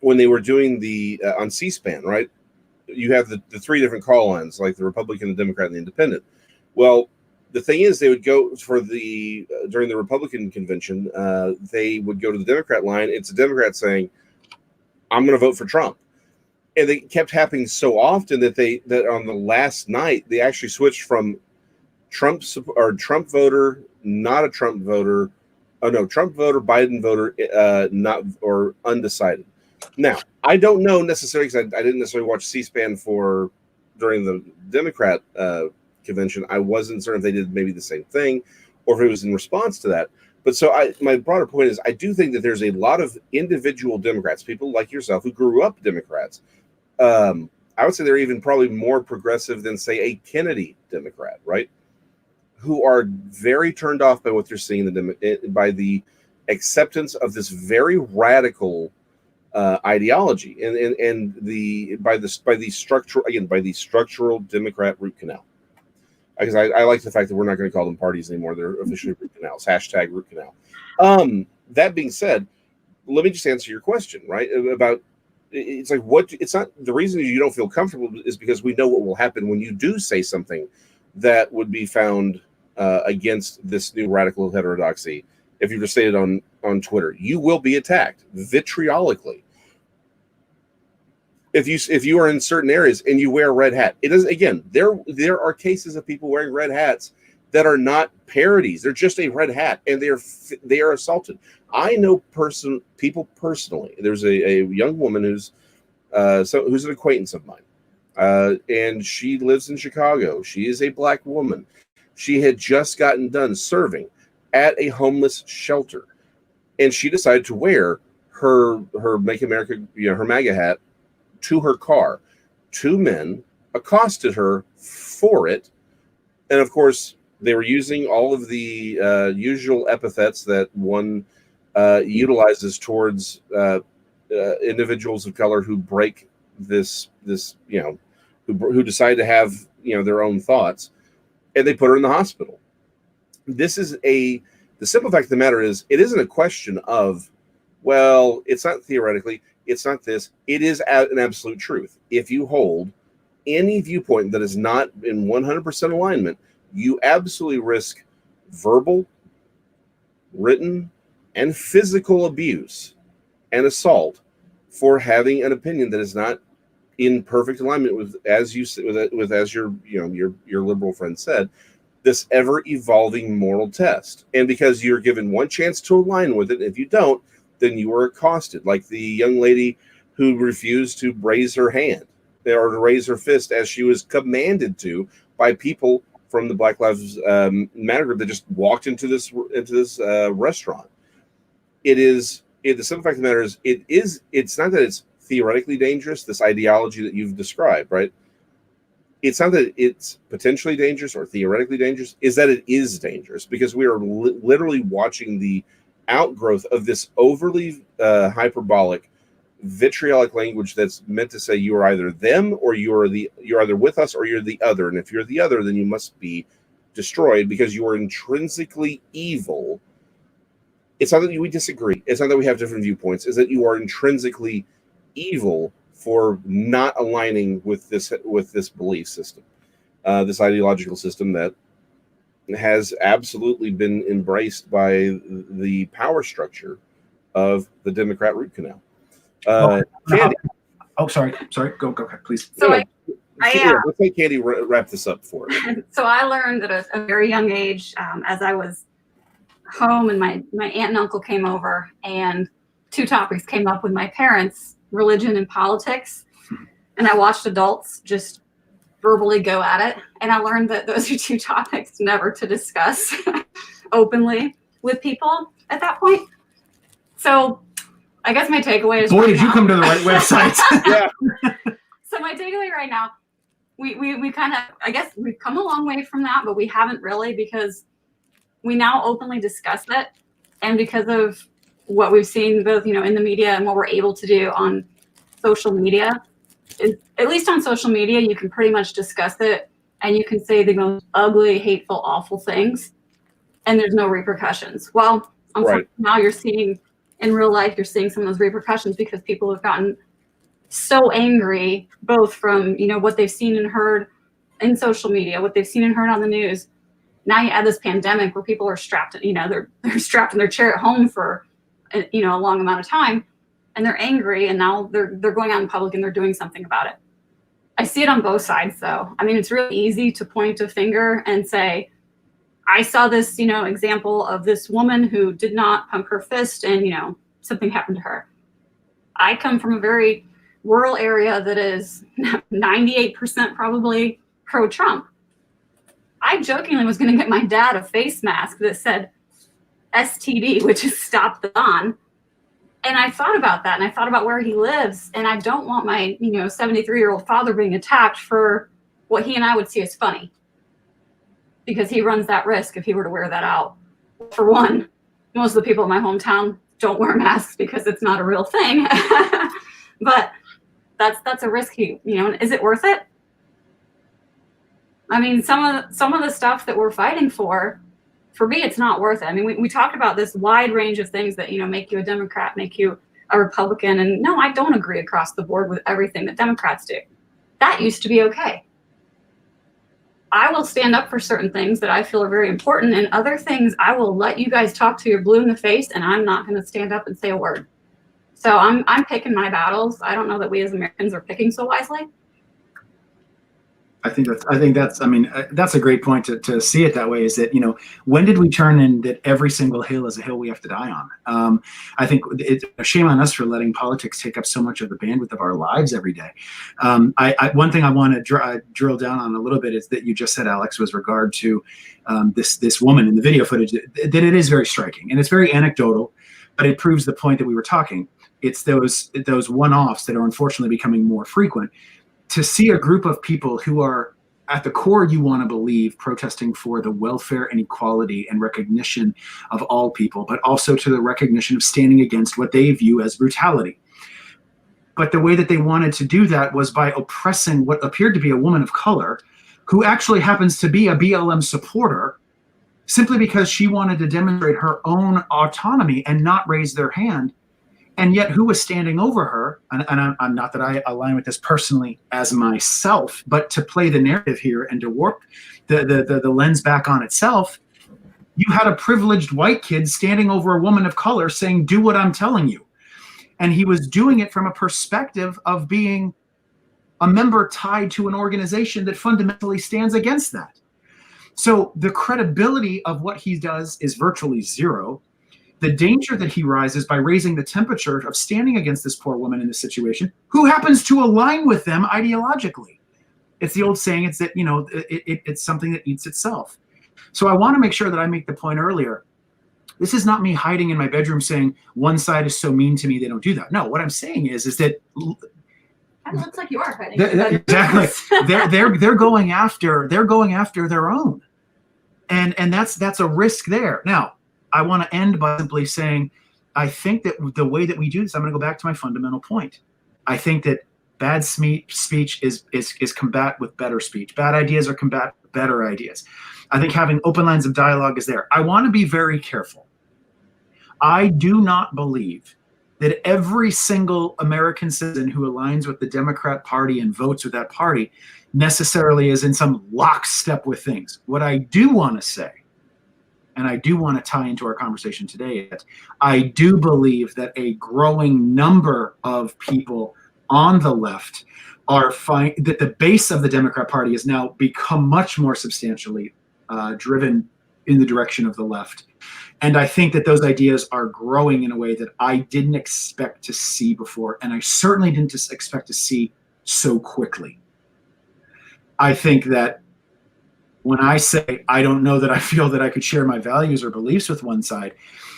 when they were doing the on C-SPAN, right? you have the three different call lines, like the Republican, the Democrat, and the Independent. Well, the thing is, they would go for the during the Republican convention, they would go to the Democrat line. It's a Democrat saying, "I'm going to vote for Trump," and it kept happening so often that that on the last night they actually switched from Trump voter, not a Trump voter. Oh no, Trump voter, Biden voter, not or undecided. Now, I don't know necessarily because I didn't necessarily watch C-SPAN during the Democrat convention. I wasn't certain if they did maybe the same thing or if it was in response to that. But so my broader point is I do think that there's a lot of individual Democrats, people like yourself who grew up Democrats. I would say they're even probably more progressive than, say, a Kennedy Democrat, right? Who are very turned off by what they're seeing by the acceptance of this very radical ideology and by the structural Democrat root canal. Because I like the fact that we're not going to call them parties anymore; they're officially root canals. #root canal. That being said, let me just answer your question, right? About it's like it's not the reason you don't feel comfortable is because we know what will happen when you do say something that would be found against this new radical heterodoxy. If you just say it on Twitter, you will be attacked vitriolically. If you are in certain areas and you wear a red hat, it is again there are cases of people wearing red hats that are parodies. They're just a red hat, and they are assaulted. I know people personally. There's a young woman who's an acquaintance of mine, and she lives in Chicago. She is a black woman. She had just gotten done serving at a homeless shelter, and she decided to wear her Make America, her MAGA hat to her car. Two men accosted her for it, and of course they were using all of the usual epithets that one utilizes towards individuals of color who break this who decide to have their own thoughts, and they put her in the hospital. The simple fact of the matter is, it isn't a question of, well, it's not theoretically, it's not this, it is an absolute truth. If you hold any viewpoint that is not in 100% alignment, you absolutely risk verbal, written, and physical abuse and assault for having an opinion that is not in perfect alignment with as your liberal friend said, this ever evolving moral test. And because you're given one chance to align with it, if you don't, then you are accosted, like the young lady who refused to raise her hand or to raise her fist as she was commanded to by people from the Black Lives Matter group that just walked into this restaurant. The simple fact of the matter is, it's not that it's theoretically dangerous, this ideology that you've described, right? It's not that it's potentially dangerous or theoretically dangerous, is that it is dangerous, because we are literally watching the outgrowth of this overly hyperbolic, vitriolic language that's meant to say you are either them or you're either with us or you're the other. And if you're the other, then you must be destroyed because you are intrinsically evil. It's not that we disagree. It's not that we have different viewpoints. It's that you are intrinsically evil for not aligning with this belief system, this ideological system that has absolutely been embraced by the power structure of the Democrat root canal. Candy. Oh, sorry. Go, please. So let's let Candy wrap this up for us. So I learned at a very young age, as I was home and my aunt and uncle came over, and two topics came up with my parents: religion and politics. And I watched adults just verbally go at it. And I learned that those are two topics never to discuss openly with people at that point. So I guess my takeaway is, boy, did you come to the right website. Yeah. So my takeaway right now, we kind of, I guess we've come a long way from that, but we haven't really, because we now openly discuss it. And because of what we've seen both, in the media and what we're able to do on social media, at least on social media, you can pretty much discuss it and you can say the most ugly, hateful, awful things, and there's no repercussions. Well, unfortunately, now you're seeing in real life, you're seeing some of those repercussions because people have gotten so angry, both from, what they've seen and heard in social media, what they've seen and heard on the news. Now you add this pandemic where people are strapped, they're strapped in their chair at home for, a long amount of time, and they're angry, and now they're going out in public and they're doing something about it. I see it on both sides, though. I mean, it's really easy to point a finger and say, I saw this, example of this woman who did not pump her fist and, something happened to her. I come from a very rural area that is 98% probably pro-Trump. I jokingly was going to get my dad a face mask that said STD, which is Stop the Don. And I thought about that, and I thought about where he lives, and I don't want my, 73-year-old father being attacked for what he and I would see as funny, because he runs that risk if he were to wear that out. For one, most of the people in my hometown don't wear masks because it's not a real thing. But that's a risk. Is it worth it? I mean, some of the stuff that we're fighting for me, it's not worth it. I mean, we talked about this wide range of things that, make you a Democrat, make you a Republican. And no, I don't agree across the board with everything that Democrats do. That used to be okay. I will stand up for certain things that I feel are very important, and other things I will let you guys talk to your blue in the face, and I'm not going to stand up and say a word. So I'm picking my battles. I don't know that we as Americans are picking so wisely. I think that's a great point to see it that way, is that, when did we turn in that every single hill is a hill we have to die on? I think it's a shame on us for letting politics take up so much of the bandwidth of our lives every day. One thing I want to drill down on a little bit is that you just said, Alex, was regard to this woman in the video footage, that it is very striking, and it's very anecdotal, but it proves the point that we were talking. It's those one-offs that are unfortunately becoming more frequent. To see a group of people who are, at the core, you want to believe, protesting for the welfare and equality and recognition of all people, but also to the recognition of standing against what they view as brutality. But the way that they wanted to do that was by oppressing what appeared to be a woman of color, who actually happens to be a BLM supporter, simply because she wanted to demonstrate her own autonomy and not raise their hand. And yet who was standing over her, and I'm not that I align with this personally as myself, but to play the narrative here and to warp the lens back on itself, you had a privileged white kid standing over a woman of color saying, do what I'm telling you. And he was doing it from a perspective of being a member tied to an organization that fundamentally stands against that. So the credibility of what he does is virtually zero. The danger that he rises by raising the temperature of standing against this poor woman in this situation, who happens to align with them ideologically. It's the old saying, it's that, it's something that eats itself. So I want to make sure that I make the point earlier. This is not me hiding in my bedroom saying one side is so mean to me, they don't do that. No, what I'm saying is that It looks like you are hiding. Exactly. they're going after their own. And that's a risk there. Now, I want to end by simply saying, I think that the way that we do this, I'm going to go back to my fundamental point. I think that bad speech is combat with better speech. Bad ideas are combat with better ideas. I think having open lines of dialogue is there. I want to be very careful. I do not believe that every single American citizen who aligns with the Democrat Party and votes with that party necessarily is in some lockstep with things. What I do want to say, and I do want to tie into our conversation today, is I do believe that a growing number of people on the left are that the base of the Democrat Party has now become much more substantially driven in the direction of the left. And I think that those ideas are growing in a way that I didn't expect to see before, and I certainly didn't expect to see so quickly. I think that when I say I don't know that I feel that I could share my values or beliefs with one side,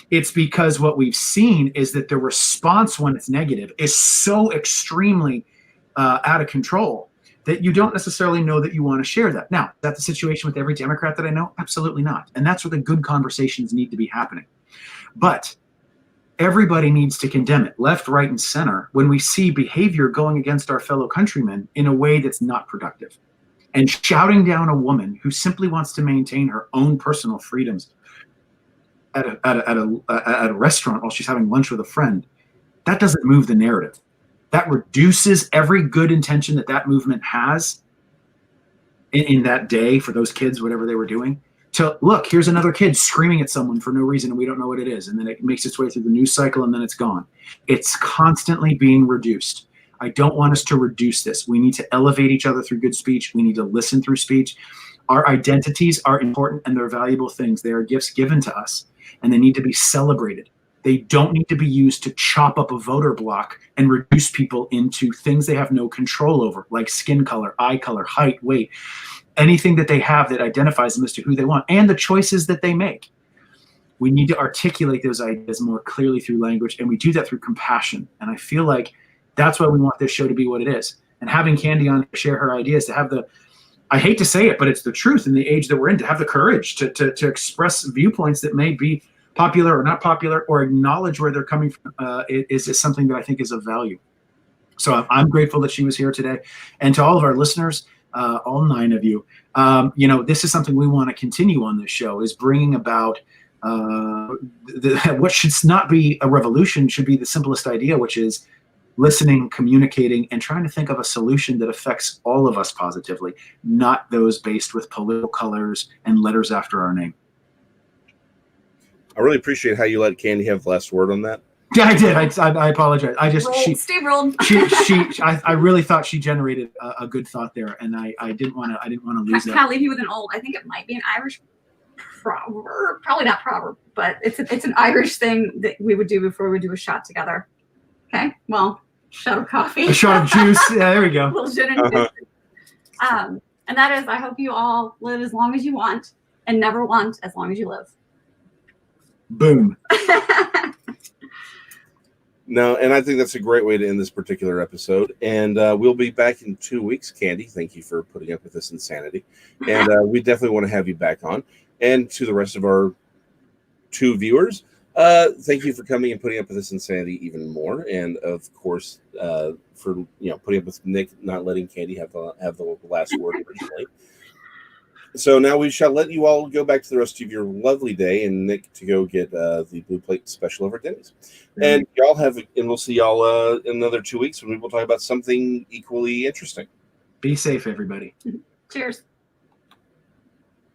it's because what we've seen is that the response when it's negative is so extremely out of control that you don't necessarily know that you want to share that. Now, is that the situation with every Democrat that I know? Absolutely not. And that's where the good conversations need to be happening. But everybody needs to condemn it, left, right, and center, when we see behavior going against our fellow countrymen in a way that's not productive. And shouting down a woman who simply wants to maintain her own personal freedoms at a restaurant while she's having lunch with a friend, that doesn't move the narrative. that reduces every good intention that movement has in that day for those kids, whatever they were doing, to look, here's another kid screaming at someone for no reason and we don't know what it is. And then it makes its way through the news cycle and then it's gone. It's constantly being reduced. I don't want us to reduce this. We need to elevate each other through good speech. We need to listen through speech. Our identities are important and they're valuable things. They are gifts given to us and they need to be celebrated. They don't need to be used to chop up a voter block and reduce people into things they have no control over, like skin color, eye color, height, weight, anything that they have that identifies them as to who they want and the choices that they make. We need to articulate those ideas more clearly through language, and we do that through compassion. And I feel like that's why we want this show to be what it is. And having Candy on to share her ideas, to have the, I hate to say it, but it's the truth in the age that we're in, to have the courage to express viewpoints that may be popular or not popular, or acknowledge where they're coming from, is something that I think is of value. So I'm grateful that she was here today. And to all of our listeners, all 9 of you, this is something we want to continue on this show, is bringing about what should not be a revolution, should be the simplest idea, which is listening, communicating, and trying to think of a solution that affects all of us positively, not those based with political colors and letters after our name. I really appreciate how you let Candy have the last word on that. Yeah, I did. I apologize. I just Steve rolled. I really thought she generated a good thought there, and I didn't want to lose that. Can I leave you with an old? I think it might be an Irish proverb. Probably not proverb, but it's an Irish thing that we would do before we do a shot together. Okay. Well, shot of coffee. A shot of juice. Yeah, there we go. A little gin and juice. And that is, I hope you all live as long as you want and never want as long as you live. Boom. No, and I think that's a great way to end this particular episode. And we'll be back in 2 weeks. Candy, thank you for putting up with this insanity. And we definitely want to have you back on. And to the rest of our 2 viewers, thank you for coming and putting up with this insanity even more. And of course, for putting up with Nick not letting Candy have the last word originally. So now we shall let you all go back to the rest of your lovely day, and Nick to go get the Blue Plate special over at Denny's. And y'all and we'll see y'all in another 2 weeks when we will talk about something equally interesting. Be safe, everybody. Cheers.